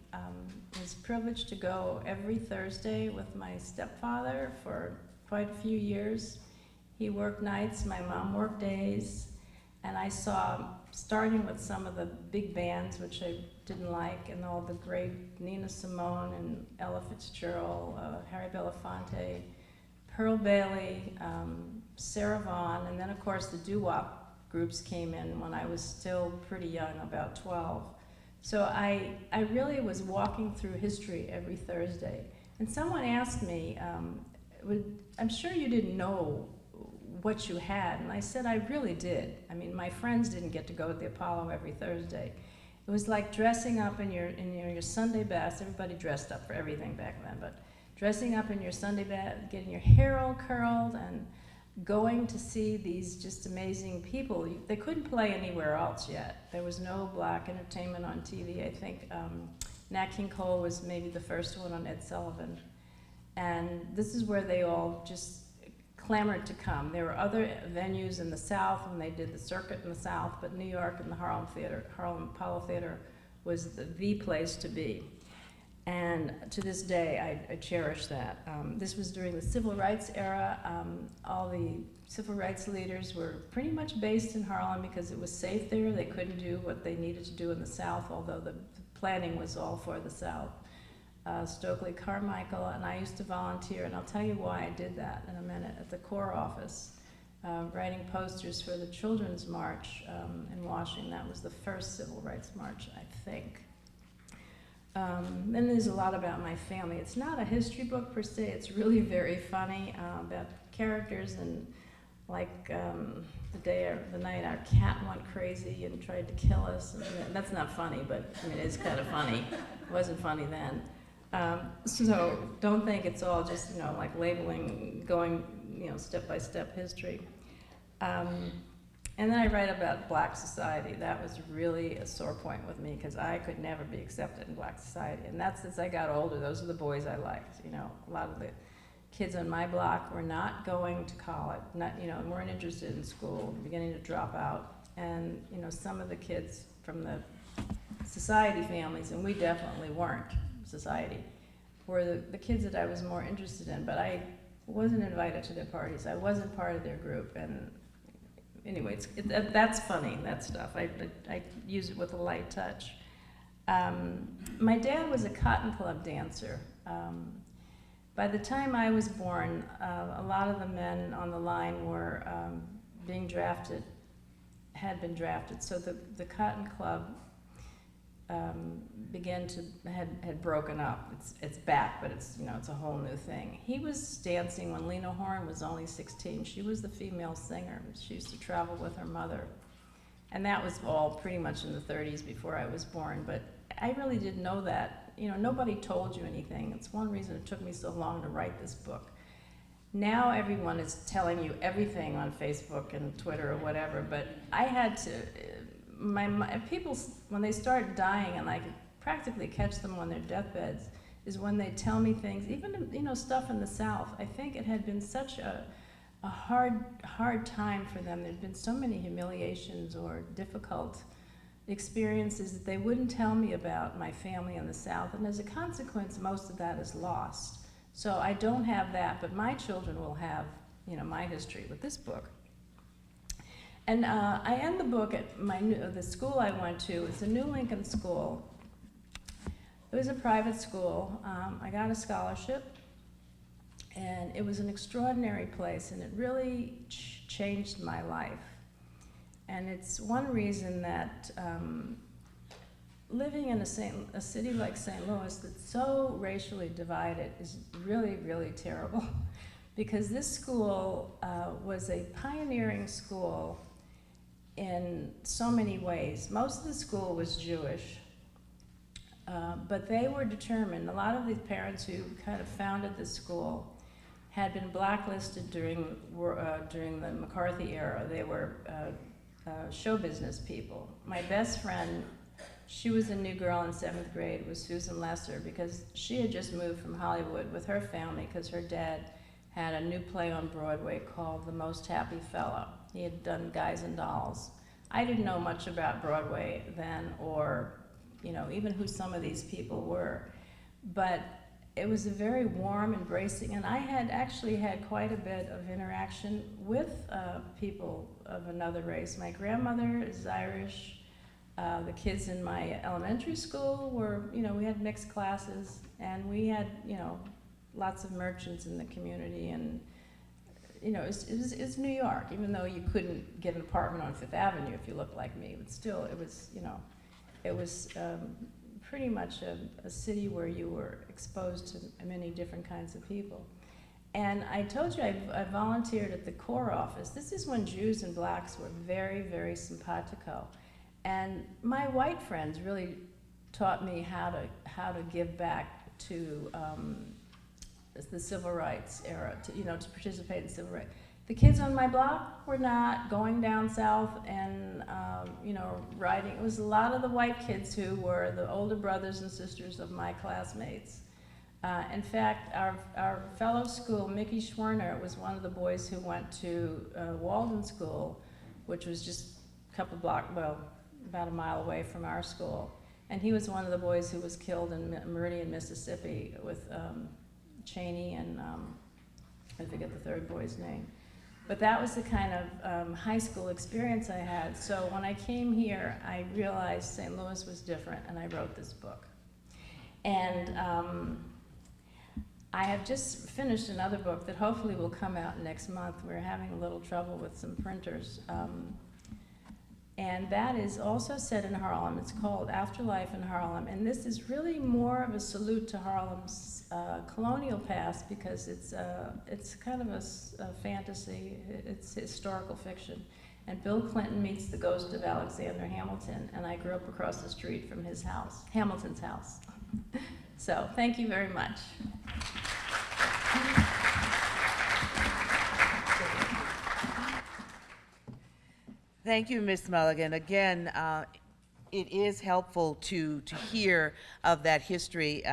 was privileged to go every Thursday with my stepfather for quite a few years. He worked nights, my mom worked days, and I saw, starting with some of the big bands, which I didn't like, and all the great Nina Simone and Ella Fitzgerald, Harry Belafonte, Pearl Bailey, Sarah Vaughan, and then of course the doo-wop groups came in when I was still pretty young, about 12. So I really was walking through history every Thursday. And someone asked me, I'm sure you didn't know what you had. And I said, I really did. I mean, my friends didn't get to go to the Apollo every Thursday. It was like dressing up in your Sunday best. Everybody dressed up for everything back then, but dressing up in your Sunday best, getting your hair all curled, and going to see these just amazing people. They couldn't play anywhere else yet. There was no black entertainment on TV. I think Nat King Cole was maybe the first one on Ed Sullivan. And this is where they all just clamored to come. There were other venues in the South when they did the circuit in the South, but New York and the Harlem Apollo Theater was the place to be. And to this day, I cherish that. This was during the Civil Rights era. All the civil rights leaders were pretty much based in Harlem because it was safe there. They couldn't do what they needed to do in the South, although the planning was all for the South. Stokely Carmichael, and I used to volunteer, and I'll tell you why I did that in a minute, at the Corps office, writing posters for the Children's March in Washington. That was the first Civil Rights March, I think. Then there's a lot about my family. It's not a history book per se, it's really very funny about characters, and like the night our cat went crazy and tried to kill us. And that's not funny, but I mean, it is kind of funny. It wasn't funny then. So don't think it's all just, like labeling, going, step-by-step history. And then I write about Black society. That was really a sore point with me because I could never be accepted in Black society. And that's as I got older, those are the boys I liked. A lot of the kids on my block were not going to college, weren't interested in school, beginning to drop out. And, some of the kids from the society families, and we definitely weren't. society were the kids that I was more interested in, but I wasn't invited to their parties. I wasn't part of their group, and anyway, that's funny, that stuff. I use it with a light touch. My dad was a Cotton Club dancer. By the time I was born, a lot of the men on the line were being drafted, had been drafted. So the Cotton Club had broken up. It's back, but it's a whole new thing. He was dancing when Lena Horne was only 16. She was the female singer. She used to travel with her mother. And that was all pretty much in the 30s before I was born, but I really didn't know that. Nobody told you anything. It's one reason it took me so long to write this book. Now everyone is telling you everything on Facebook and Twitter or whatever, but I had to, people, when they start dying and I could practically catch them on their deathbeds, is when they tell me things, even stuff in the South. I think it had been such a hard time for them. There'd been so many humiliations or difficult experiences that they wouldn't tell me about my family in the South, and as a consequence, most of that is lost. So I don't have that, but my children will have, my history with this book. And I end the book at the school I went to. It's a New Lincoln school. It was a private school. I got a scholarship, and it was an extraordinary place, and it really changed my life. And it's one reason that living in a city like St. Louis that's so racially divided is really, really terrible. Because this school was a pioneering school in so many ways. Most of the school was Jewish, but they were determined. A lot of the parents who kind of founded the school had been blacklisted during the McCarthy era. They were show business people. My best friend, she was a new girl in 7th grade, was Susan Lesser, because she had just moved from Hollywood with her family because her dad had a new play on Broadway called The Most Happy Fellow. He had done Guys and Dolls. I didn't know much about Broadway then, or even who some of these people were, but it was a very warm, embracing, and I had actually had quite a bit of interaction with people of another race. My grandmother is Irish. The kids in my elementary school were, we had mixed classes, and we had, lots of merchants in the community, and, it's New York, even though you couldn't get an apartment on Fifth Avenue if you looked like me, but still, it was pretty much a city where you were exposed to many different kinds of people. And I told you I volunteered at the Corps office. This is when Jews and blacks were very, very simpatico. And my white friends really taught me how to give back to the civil rights era, to participate in civil rights. The kids on my block were not going down south and, riding. It was a lot of the white kids who were the older brothers and sisters of my classmates. In fact, our fellow school, Mickey Schwerner, was one of the boys who went to Walden School, which was just a couple about a mile away from our school. And he was one of the boys who was killed in Meridian, Mississippi with Cheney and I forget the third boy's name. But that was the kind of high school experience I had. So when I came here, I realized St. Louis was different, and I wrote this book. And I have just finished another book that hopefully will come out next month. We're having a little trouble with some printers. And that is also set in Harlem. It's called Afterlife in Harlem. And this is really more of a salute to Harlem's colonial past, because it's kind of a fantasy. It's historical fiction. And Bill Clinton meets the ghost of Alexander Hamilton, and I grew up across the street from his house, Hamilton's house. So thank you very much. Thank you, Ms. Mulligan. Again, it is helpful to hear of that history.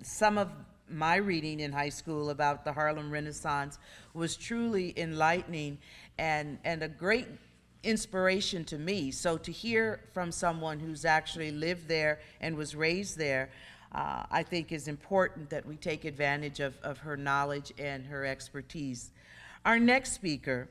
Some of my reading in high school about the Harlem Renaissance was truly enlightening and a great inspiration to me. So to hear from someone who's actually lived there and was raised there, I think is important that we take advantage of her knowledge and her expertise. Our next speaker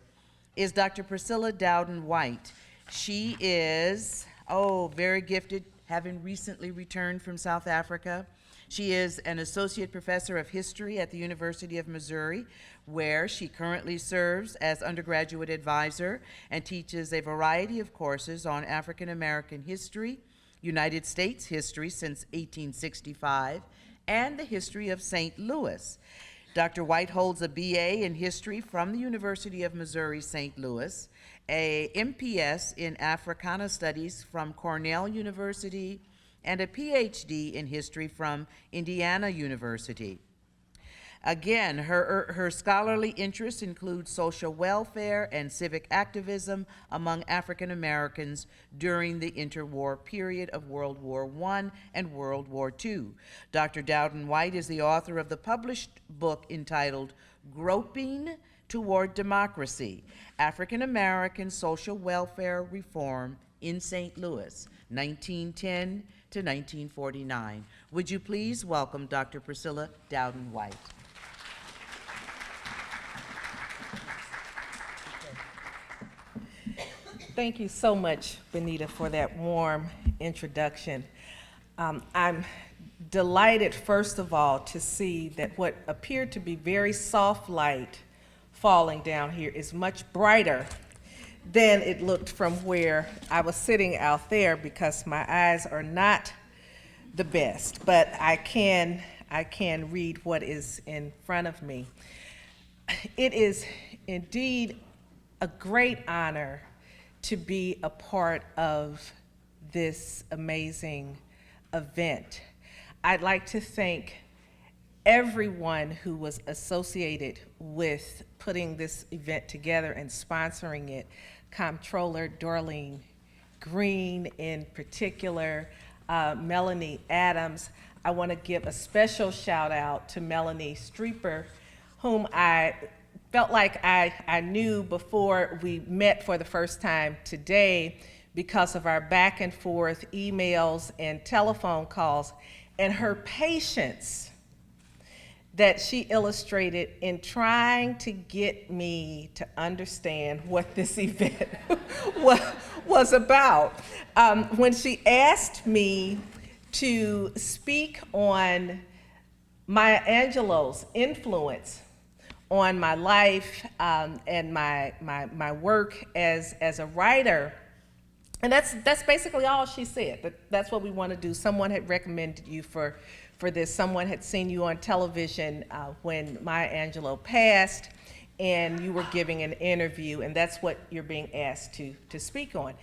is Dr. Priscilla Dowden White. She is, very gifted, having recently returned from South Africa. She is an associate professor of history at the University of Missouri, where she currently serves as undergraduate advisor and teaches a variety of courses on African American history, United States history since 1865, and the history of St. Louis. Dr. White holds a BA in history from the University of Missouri, St. Louis, a MPS in Africana Studies from Cornell University, and a PhD in history from Indiana University. Again, her scholarly interests include social welfare and civic activism among African Americans during the interwar period of World War I and World War II. Dr. Dowden White is the author of the published book entitled Groping Toward Democracy, African American Social Welfare Reform in St. Louis, 1910 to 1949. Would you please welcome Dr. Priscilla Dowden White. Thank you so much, Benita, for that warm introduction. I'm delighted, first of all, to see that what appeared to be very soft light falling down here is much brighter than it looked from where I was sitting out there, because my eyes are not the best, but I can read what is in front of me. It is indeed a great honor to be a part of this amazing event. I'd like to thank everyone who was associated with putting this event together and sponsoring it. Comptroller Darlene Green in particular, Melanie Adams. I want to give a special shout out to Melanie Streeper, whom I felt like I knew before we met for the first time today because of our back and forth emails and telephone calls, and her patience that she illustrated in trying to get me to understand what this event was about. When she asked me to speak on Maya Angelou's influence on my life and my work as a writer. And that's basically all she said. That's what we want to do. Someone had recommended you for this. Someone had seen you on television when Maya Angelou passed, and you were giving an interview, and that's what you're being asked to speak on.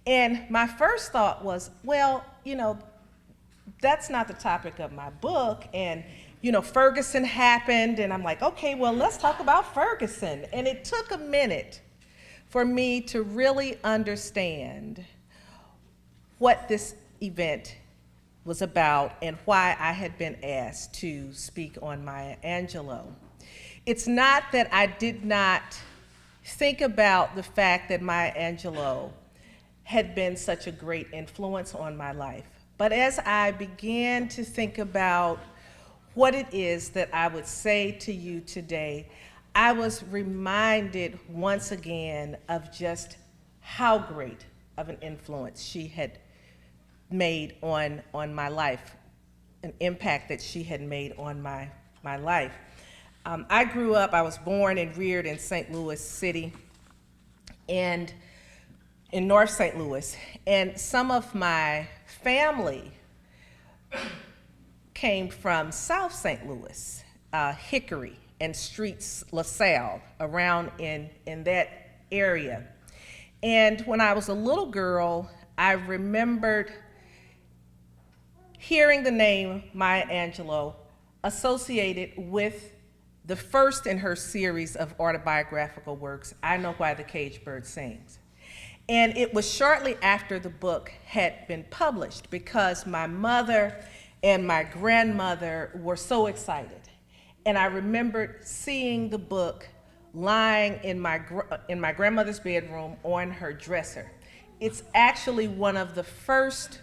And my first thought was, well, that's not the topic of my book, and Ferguson happened, and I'm like, okay, well, let's talk about Ferguson. And it took a minute for me to really understand what this event was about and why I had been asked to speak on Maya Angelou. It's not that I did not think about the fact that Maya Angelou had been such a great influence on my life, but as I began to think about what it is that I would say to you today, I was reminded once again of just how great of an influence she had made on my life, an impact that she had made on my life. I was born and reared in St. Louis City and in North St. Louis, and some of my family came from South St. Louis, Hickory and Streets, LaSalle, around in that area. And when I was a little girl, I remembered hearing the name Maya Angelou associated with the first in her series of autobiographical works, I Know Why the Caged Bird Sings. And it was shortly after the book had been published, because my mother and my grandmother were so excited. And I remembered seeing the book lying in my grandmother's bedroom on her dresser. It's actually one of the first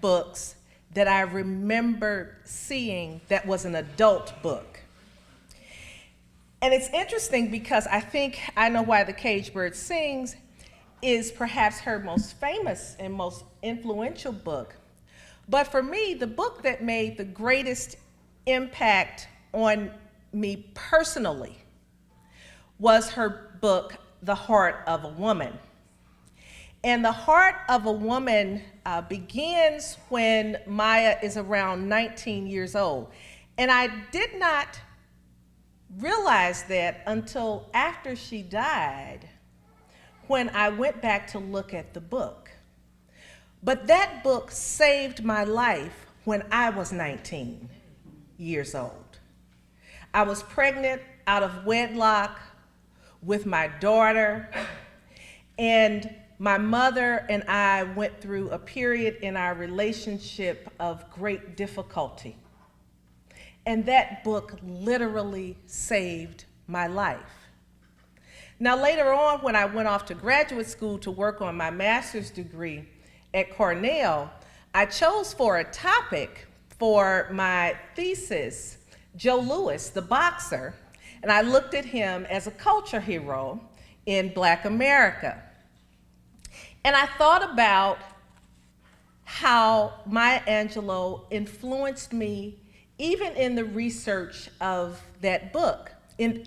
books that I remember seeing that was an adult book. And it's interesting because I think I Know Why the Caged Bird Sings is perhaps her most famous and most influential book. But for me, the book that made the greatest impact on me personally was her book, The Heart of a Woman. And The Heart of a Woman begins when Maya is around 19 years old. And I did not realize that until after she died, when I went back to look at the book. But that book saved my life when I was 19 years old. I was pregnant out of wedlock with my daughter, and my mother and I went through a period in our relationship of great difficulty. And that book literally saved my life. Now, later on, when I went off to graduate school to work on my master's degree at Cornell, I chose for a topic for my thesis Joe Louis, the boxer, and I looked at him as a culture hero in Black America. And I thought about how Maya Angelou influenced me even in the research of that book,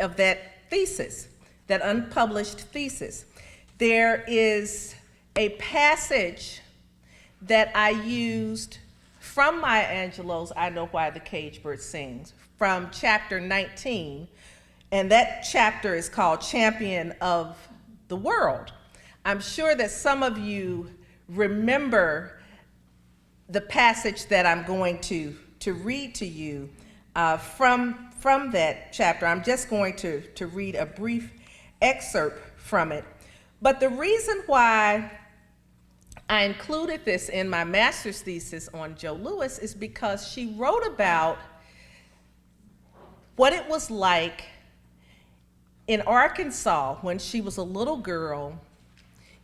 of that thesis, that unpublished thesis. There is a passage that I used from Maya Angelou's I Know Why the Caged Bird Sings, from chapter 19, and that chapter is called Champion of the World. I'm sure that some of you remember the passage that I'm going to read to you from that chapter. I'm just going to read a brief excerpt from it. But the reason why I included this in my master's thesis on Joe Louis is because she wrote about what it was like in Arkansas when she was a little girl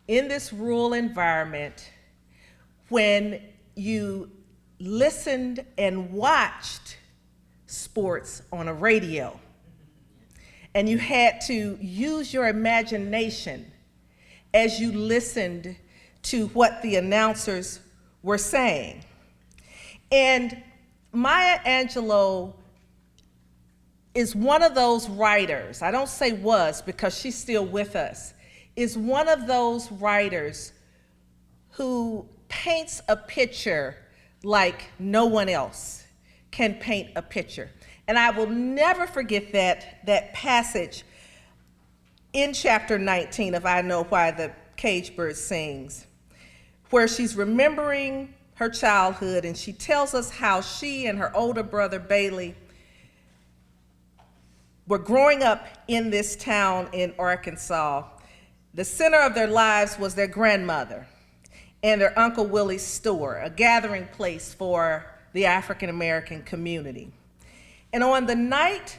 in this rural environment, when you listened and watched sports on a radio, and you had to use your imagination as you listened to what the announcers were saying. And Maya Angelou is one of those writers, I don't say was because she's still with us, is one of those writers who paints a picture like no one else can paint a picture. And I will never forget that passage in chapter 19 of I Know Why the Caged Bird Sings, where she's remembering her childhood, and she tells us how she and her older brother Bailey were growing up in this town in Arkansas. The center of their lives was their grandmother and their Uncle Willie's store, a gathering place for the African American community. And on the night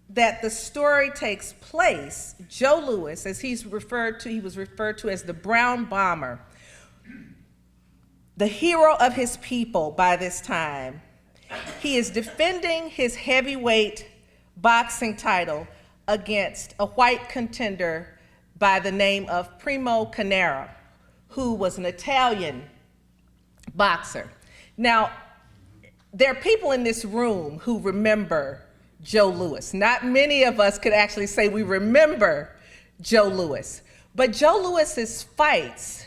that the story takes place, Joe Louis, as he was referred to as the Brown Bomber, the hero of his people by this time, he is defending his heavyweight boxing title against a white contender by the name of Primo Carnera, who was an Italian boxer. Now, there are people in this room who remember Joe Louis. Not many of us could actually say we remember Joe Louis, but Joe Louis's fights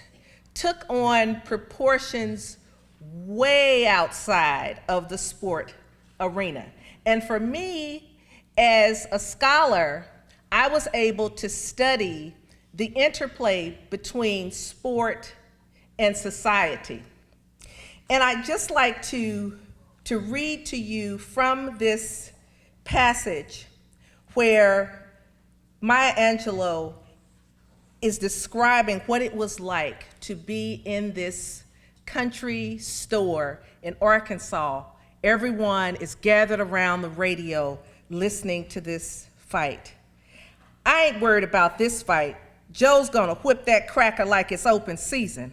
took on proportions way outside of the sport arena. And for me, as a scholar, I was able to study the interplay between sport and society. And I'd just like to read to you from this passage where Maya Angelou is describing what it was like to be in this country store in Arkansas. Everyone is gathered around the radio listening to this fight. I ain't worried about this fight. Joe's gonna whip that cracker like it's open season.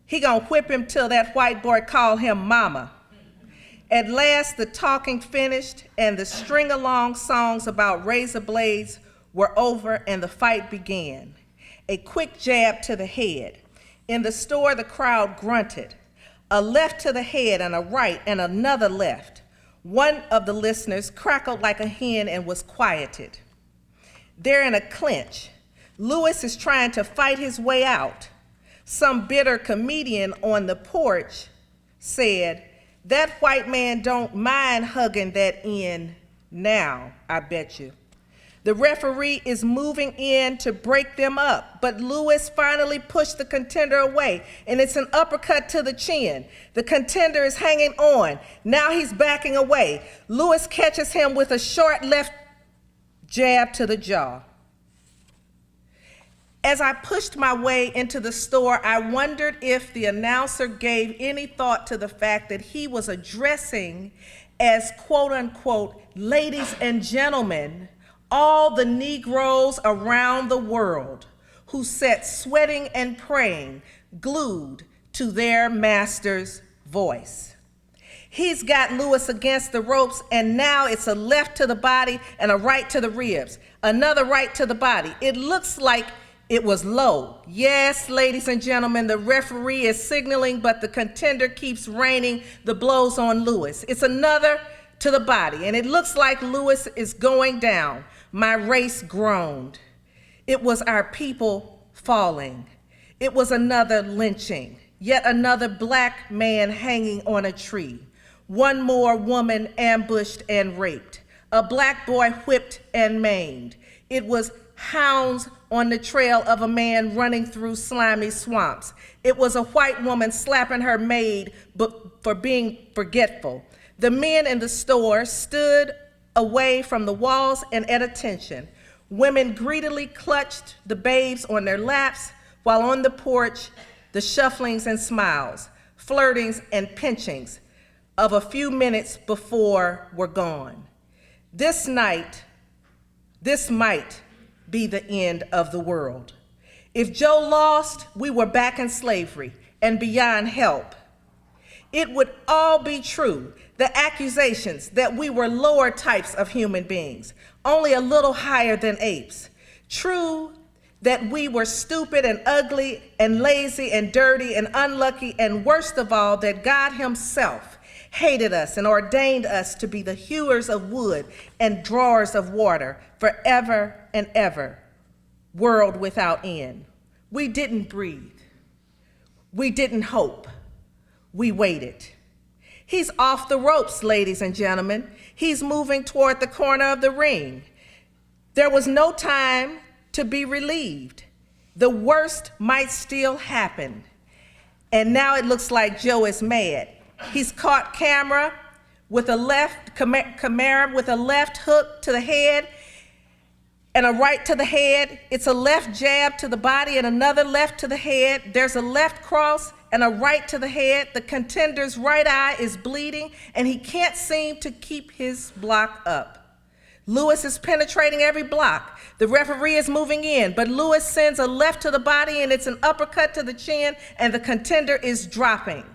He gonna whip him till that white boy call him mama. At last, the talking finished, and the string-along songs about razor blades were over, and the fight began. A quick jab to the head. In the store, the crowd grunted. A left to the head and a right and another left. One of the listeners crackled like a hen and was quieted. They're in a clinch. Lewis is trying to fight his way out. Some bitter comedian on the porch said, "That white man don't mind hugging that end now, I bet you." The referee is moving in to break them up, but Lewis finally pushed the contender away, and it's an uppercut to the chin. The contender is hanging on. Now he's backing away. Lewis catches him with a short left jab to the jaw. As I pushed my way into the store, I wondered if the announcer gave any thought to the fact that he was addressing as quote unquote, ladies and gentlemen, all the Negroes around the world who sat sweating and praying, glued to their master's voice. He's got Lewis against the ropes, and now it's a left to the body and a right to the ribs, another right to the body. It looks like it was low. Yes, ladies and gentlemen, the referee is signaling, but the contender keeps raining the blows on Lewis. It's another to the body, and it looks like Lewis is going down. My race groaned. It was our people falling. It was another lynching, yet another black man hanging on a tree. One more woman ambushed and raped. A black boy whipped and maimed. It was hounds on the trail of a man running through slimy swamps. It was a white woman slapping her maid for being forgetful. The men in the store stood away from the walls and at attention. Women greedily clutched the babes on their laps, while on the porch, the shufflings and smiles, flirtings and pinchings of a few minutes before were gone. This might be the end of the world. If Joe lost, we were back in slavery and beyond help. It would all be true, the accusations that we were lower types of human beings, only a little higher than apes. True that we were stupid and ugly and lazy and dirty and unlucky, and worst of all, that God himself hated us and ordained us to be the hewers of wood and drawers of water forever and ever, world without end. We didn't breathe. We didn't hope. We waited. He's off the ropes, ladies and gentlemen. He's moving toward the corner of the ring. There was no time to be relieved. The worst might still happen. And now it looks like Joe is mad. He's caught Camara with a left hook to the head and a right to the head. It's a left jab to the body and another left to the head. There's a left cross and a right to the head. The contender's right eye is bleeding, and he can't seem to keep his block up. Lewis is penetrating every block. The referee is moving in, but Lewis sends a left to the body, and it's an uppercut to the chin, and the contender is dropping.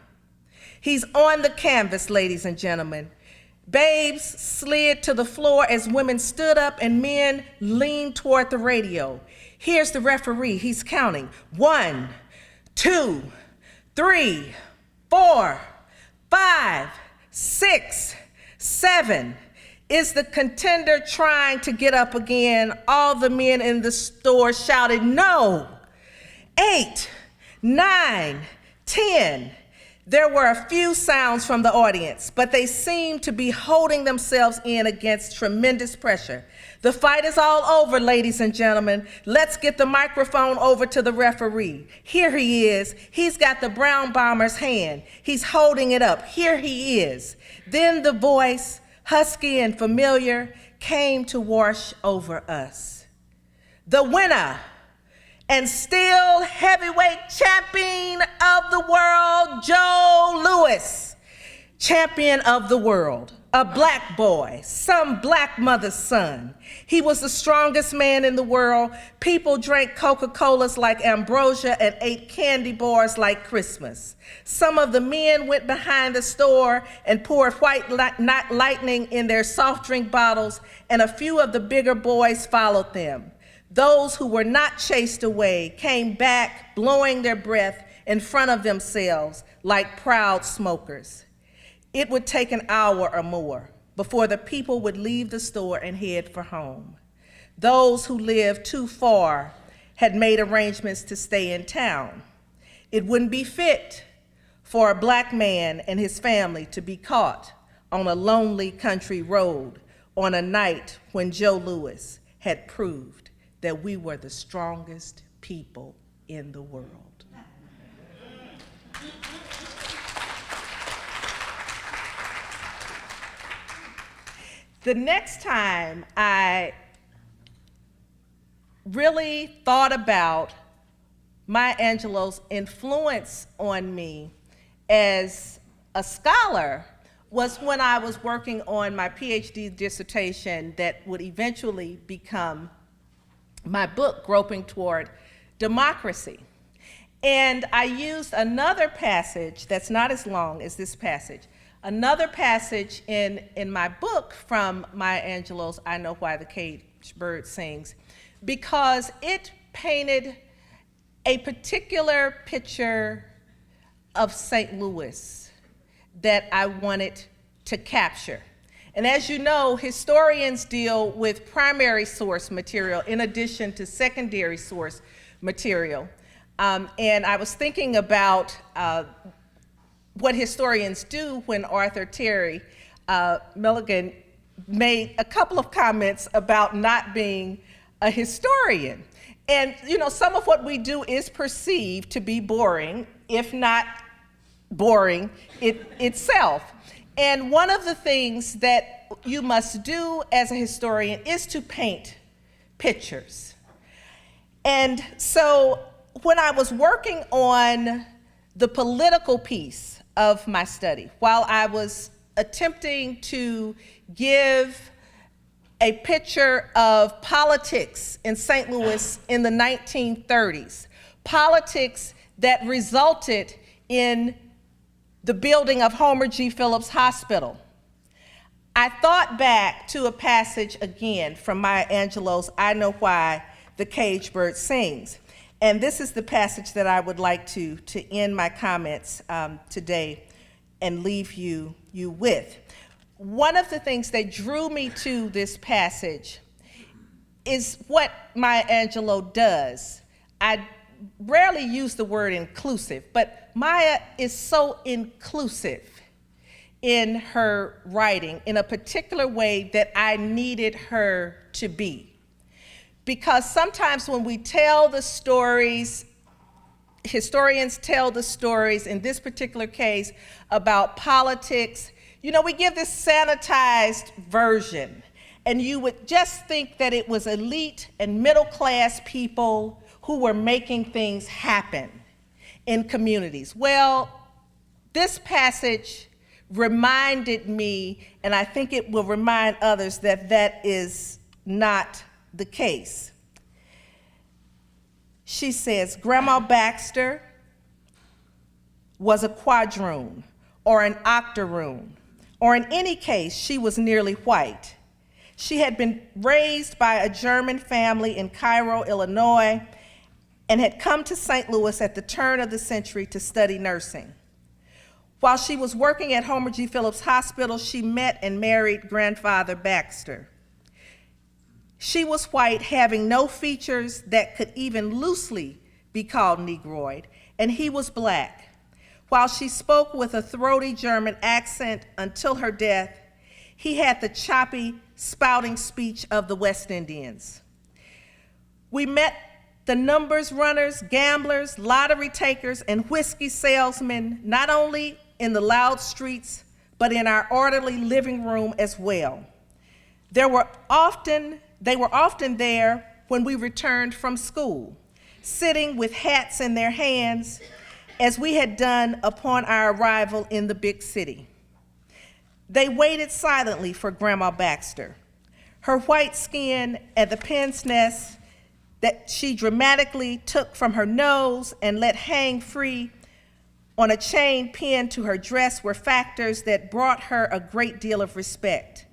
He's on the canvas, ladies and gentlemen. Babes slid to the floor as women stood up and men leaned toward the radio. Here's the referee. He's counting. 1, 2, 3, 4, 5, 6, 7. Is the contender trying to get up again? All the men in the store shouted, no. 8, 9, 10. There were a few sounds from the audience, but they seemed to be holding themselves in against tremendous pressure. The fight is all over, ladies and gentlemen. Let's get the microphone over to the referee. Here he is. He's got the Brown Bomber's hand. He's holding it up. Here he is. Then the voice, husky and familiar, came to wash over us. The winner and still heavyweight champion of the world, Joe Louis, champion of the world. a black boy, some black mother's son. He was the strongest man in the world. People drank Coca-Colas like ambrosia and ate candy bars like Christmas. Some of the men went behind the store and poured white lightning in their soft drink bottles, and a few of the bigger boys followed them. Those who were not chased away came back, blowing their breath in front of themselves like proud smokers. It would take an hour or more before the people would leave the store and head for home. Those who lived too far had made arrangements to stay in town. It wouldn't be fit for a black man and his family to be caught on a lonely country road on a night when Joe Louis had proved that we were the strongest people in the world. The next time I really thought about Maya Angelou's influence on me as a scholar was when I was working on my PhD dissertation that would eventually become my book, Groping Toward Democracy. And I used another passage that's not as long as this passage, another passage in my book from Maya Angelou's I Know Why the Caged Bird Sings, because it painted a particular picture of St. Louis that I wanted to capture. And as you know, historians deal with primary source material in addition to secondary source material. And I was thinking about what historians do when Arthur Terry Milligan made a couple of comments about not being a historian. And some of what we do is perceived to be boring, if not boring itself. And one of the things that you must do as a historian is to paint pictures. And so when I was working on the political piece of my study, while I was attempting to give a picture of politics in St. Louis in the 1930s, politics that resulted in the building of Homer G. Phillips Hospital, I thought back to a passage again from Maya Angelou's I Know Why the Caged Bird Sings. And this is the passage that I would like to end my comments today and leave you with. One of the things that drew me to this passage is what Maya Angelou does. I rarely use the word inclusive, but Maya is so inclusive in her writing in a particular way that I needed her to be. Because sometimes when we tell the stories, historians tell the stories, in this particular case, about politics, we give this sanitized version, and you would just think that it was elite and middle-class people who were making things happen in communities. Well, this passage reminded me, and I think it will remind others, that that is not the case. She says, Grandma Baxter was a quadroon or an octoroon, or in any case, she was nearly white. She had been raised by a German family in Cairo, Illinois, and had come to St. Louis at the turn of the century to study nursing. While she was working at Homer G. Phillips Hospital, she met and married Grandfather Baxter. She was white, having no features that could even loosely be called Negroid, and he was black. While she spoke with a throaty German accent until her death, he had the choppy, spouting speech of the West Indians. We met the numbers runners, gamblers, lottery takers, and whiskey salesmen, not only in the loud streets, but in our orderly living room as well. They were often there when we returned from school, sitting with hats in their hands, as we had done upon our arrival in the big city. They waited silently for Grandma Baxter. Her white skin and the pince nez that she dramatically took from her nose and let hang free on a chain pinned to her dress were factors that brought her a great deal of respect.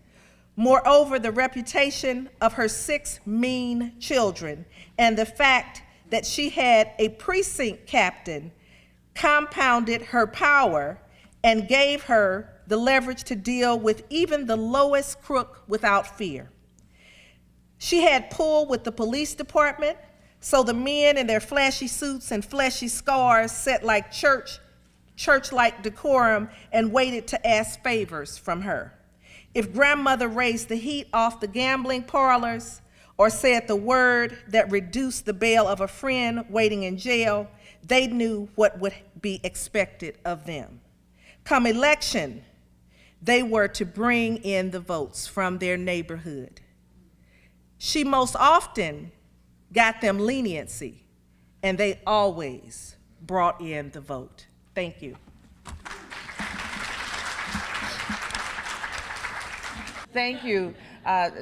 Moreover, the reputation of her 6 mean children and the fact that she had a precinct captain compounded her power and gave her the leverage to deal with even the lowest crook without fear. She had pull with the police department, so the men in their flashy suits and fleshy scars sat like church-like decorum and waited to ask favors from her. If grandmother raised the heat off the gambling parlors or said the word that reduced the bail of a friend waiting in jail, they knew what would be expected of them. Come election, they were to bring in the votes from their neighborhood. She most often got them leniency, and they always brought in the vote. Thank you. Thank you,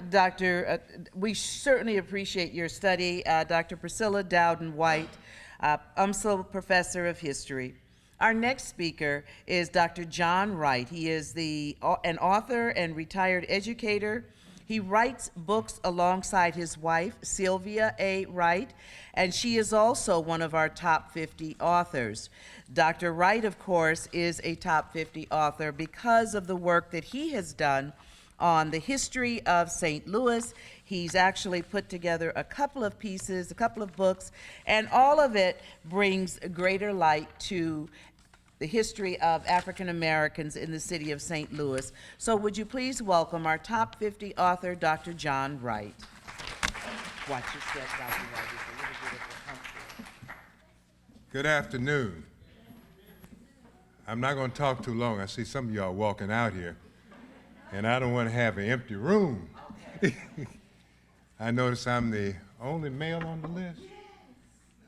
Doctor. We certainly appreciate your study, Dr. Priscilla Dowden-White, UMSL Professor of History. Our next speaker is Dr. John Wright. He is an author and retired educator. He writes books alongside his wife, Sylvia A. Wright, and she is also one of our top 50 authors. Dr. Wright, of course, is a top 50 author because of the work that he has done on the history of St. Louis. He's actually put together a couple of pieces, a couple of books, and all of it brings greater light to the history of African Americans in the city of St. Louis. So would you please welcome our top 50 author, Dr. John Wright. Watch your step, Dr. Wright. It's a little bit of a comfort. Good afternoon. I'm not going to talk too long. I see some of y'all walking out here, and I don't want to have an empty room. I notice I'm the only male on the list.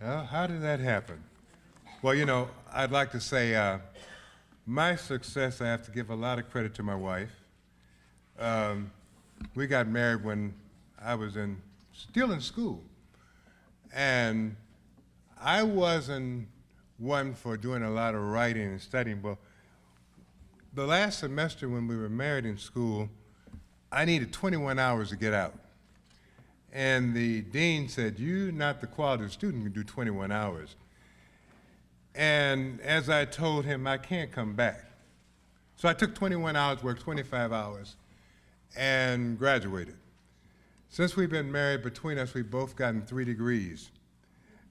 Well, how did that happen? Well, you know, I'd like to say my success, I have to give a lot of credit to my wife. We got married when I was still in school. And I wasn't one for doing a lot of writing and studying, but the last semester when we were married in school, I needed 21 hours to get out. And the dean said, "You're not the quality student who can do 21 hours. And as I told him, I can't come back. So I took 21 hours, worked 25 hours, and graduated. Since we've been married, between us, we've both gotten 3 degrees.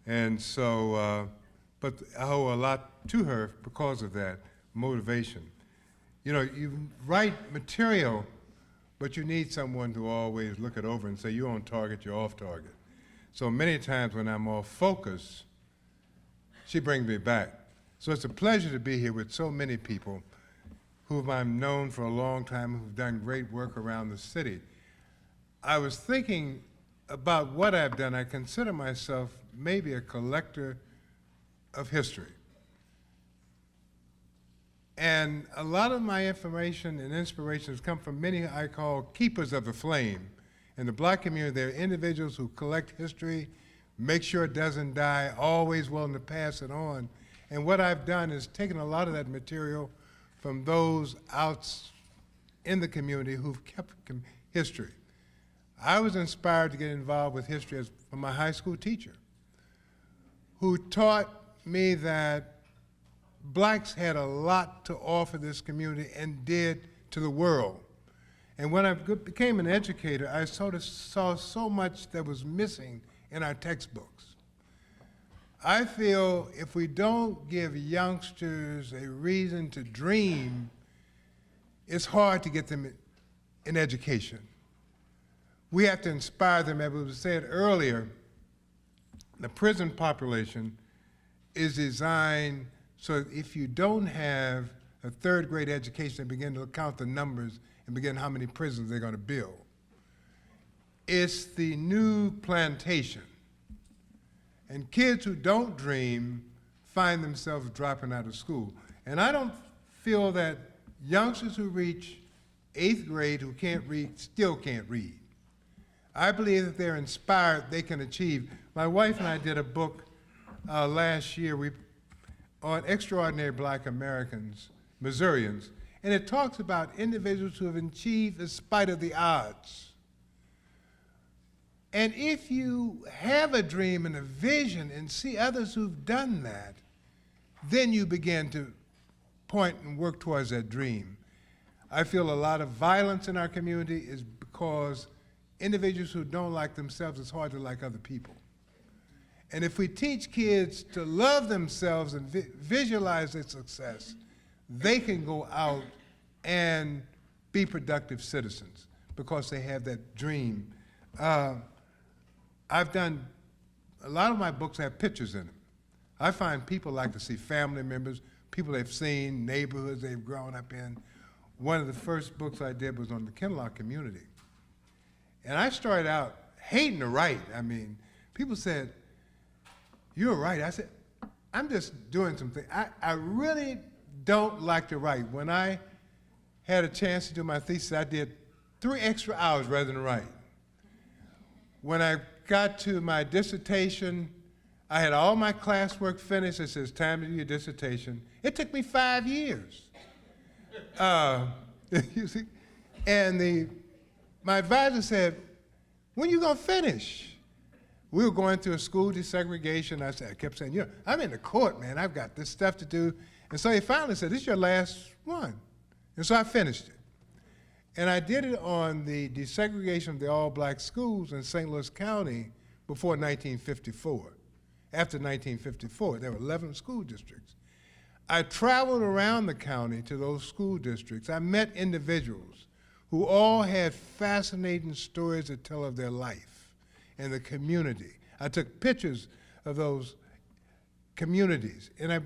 And so, but I owe a lot to her because of that motivation. You know, you write material, but you need someone to always look it over and say, you're on target, you're off target. So many times when I'm off focus, she brings me back. So it's a pleasure to be here with so many people whom I've known for a long time, who've done great work around the city. I was thinking about what I've done. I consider myself maybe a collector of history. And a lot of my information and inspirations come from many I call keepers of the flame. In the Black community, there are individuals who collect history, make sure it doesn't die, always willing to pass it on. And what I've done is taken a lot of that material from those out in the community who've kept history. I was inspired to get involved with history from my high school teacher, who taught me that blacks had a lot to offer this community and did to the world. And when I became an educator, I sort of saw so much that was missing in our textbooks. I feel if we don't give youngsters a reason to dream, it's hard to get them in education. We have to inspire them. As was said earlier, the prison population is designed so that if you don't have a third grade education, they begin to count the numbers and begin how many prisons they're going to build. It's the new plantation. And kids who don't dream find themselves dropping out of school. And I don't feel that youngsters who reach 8th grade who can't read still can't read. I believe that they're inspired, they can achieve. My wife and I did a book last year on extraordinary Black Americans, Missourians, and it talks about individuals who have achieved in spite of the odds. And if you have a dream and a vision and see others who've done that, then you begin to point and work towards that dream. I feel a lot of violence in our community is because individuals who don't like themselves, it's hard to like other people. And if we teach kids to love themselves and visualize their success, they can go out and be productive citizens because they have that dream. I've done, a lot of my books have pictures in them. I find people like to see family members, people they've seen, neighborhoods they've grown up in. One of the first books I did was on the Kinloch community. And I started out hating to write. I mean, people said, "You're right." I said, "I'm just doing something." I really don't like to write. When I had a chance to do my thesis, I did 3 extra hours rather than write. When I got to my dissertation, I had all my classwork finished. It says, "Time to do your dissertation." It took me 5 years. You see? And my advisor said, "When you gonna finish?" We were going through a school desegregation. I kept saying, "I'm in the court, man. I've got this stuff to do." And so he finally said, "This is your last one." And so I finished it. And I did it on the desegregation of the all-black schools in St. Louis County before 1954. After 1954, there were 11 school districts. I traveled around the county to those school districts. I met individuals who all had fascinating stories to tell of their life and the community. I took pictures of those communities, and I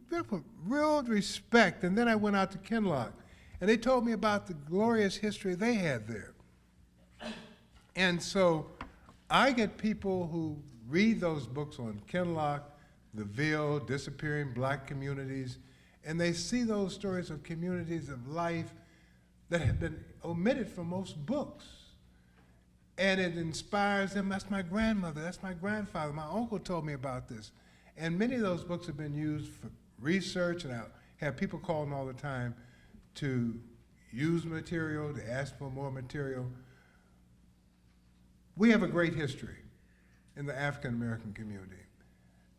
built with real respect. And then I went out to Kinloch, and they told me about the glorious history they had there. And so I get people who read those books on Kinloch, the Ville, disappearing Black communities, and they see those stories of communities of life that have been omitted from most books. And it inspires them. That's my grandmother, that's my grandfather, my uncle told me about this. And many of those books have been used for research, and I have people calling all the time to use material, to ask for more material. We have a great history in the African American community,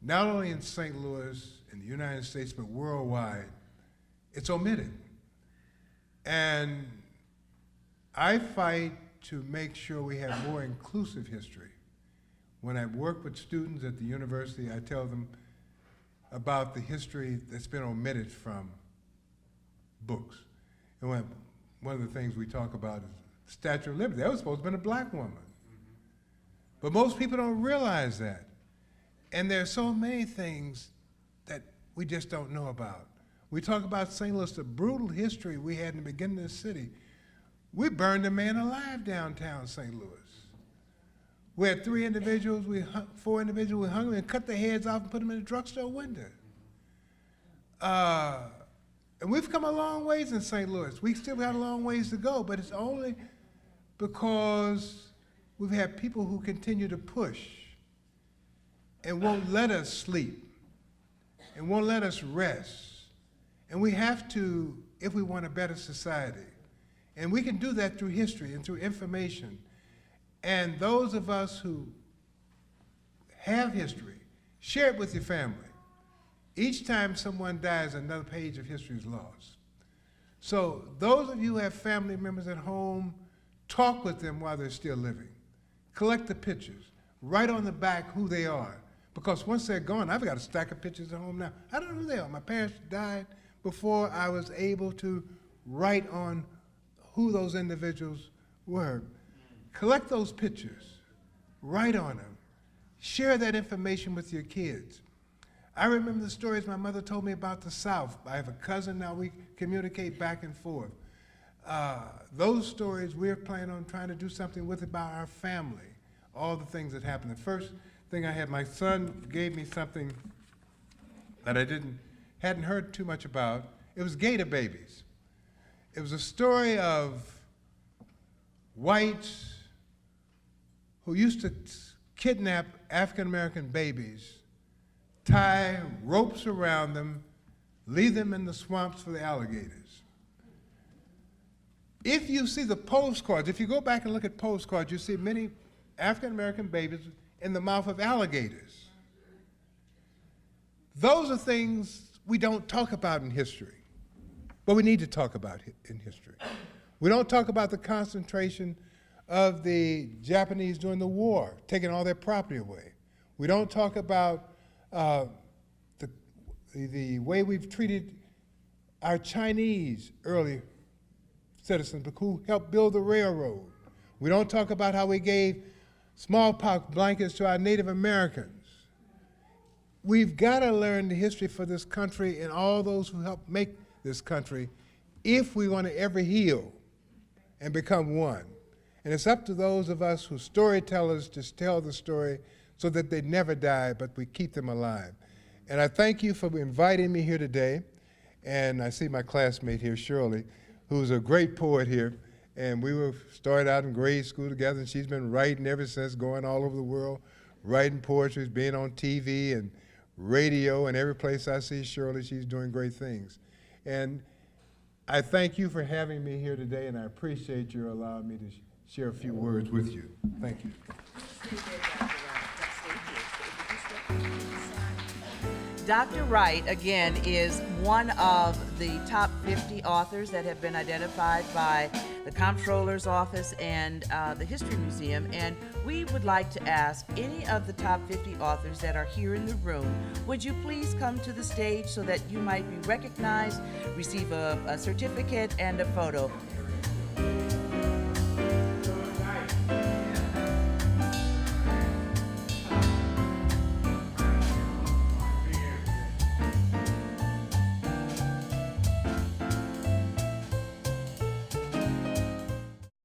not only in St. Louis, in the United States, but worldwide. It's omitted. And I fight to make sure we have more inclusive history. When I work with students at the university, I tell them about the history that's been omitted from books. And one of the things we talk about is Statue of Liberty. That was supposed to have been a Black woman. But most people don't realize that. And there are so many things that we just don't know about. We talk about St. Louis, the brutal history we had in the beginning of the city. We burned a man alive downtown St. Louis. We had 4 individuals, we hung them and cut their heads off and put them in a drugstore window. And we've come a long ways in St. Louis. We still got a long ways to go, but it's only because we've had people who continue to push and won't let us sleep and won't let us rest. And we have to, if we want a better society. And we can do that through history and through information. And those of us who have history, share it with your family. Each time someone dies, another page of history is lost. So those of you who have family members at home, talk with them while they're still living. Collect the pictures. Write on the back who they are. Because once they're gone, I've got a stack of pictures at home now. I don't know who they are. My parents died before I was able to write on who those individuals were. Collect those pictures. Write on them. Share that information with your kids. I remember the stories my mother told me about the South. I have a cousin now, we communicate back and forth. Those stories, we're planning on trying to do something with about our family, all the things that happened. The first thing I had, my son gave me something that I hadn't heard too much about. It was gator babies. It was a story of whites who used to kidnap African-American babies, tie ropes around them, leave them in the swamps for the alligators. If you see the postcards, if you go back and look at postcards, you see many African-American babies in the mouth of alligators. Those are things we don't talk about in history, but we need to talk about in history. We don't talk about the concentration of the Japanese during the war, taking all their property away. We don't talk about the way we've treated our Chinese early citizens who helped build the railroad. We don't talk about how we gave smallpox blankets to our Native Americans. We've got to learn the history for this country and all those who helped make this country if we want to ever heal and become one. And it's up to those of us who storytellers to tell the story so that they never die, but we keep them alive. And I thank you for inviting me here today. And I see my classmate here, Shirley, who's a great poet here. And we started out in grade school together, and she's been writing ever since, going all over the world, writing poetry, being on TV and radio, and every place I see Shirley, she's doing great things. And I thank you for having me here today, and I appreciate your allowing me to share a few words with you. Thank you. Dr. Wright, again, is one of the top 50 authors that have been identified by the Comptroller's Office and the History Museum. And we would like to ask any of the top 50 authors that are here in the room, would you please come to the stage so that you might be recognized, receive a certificate and a photo.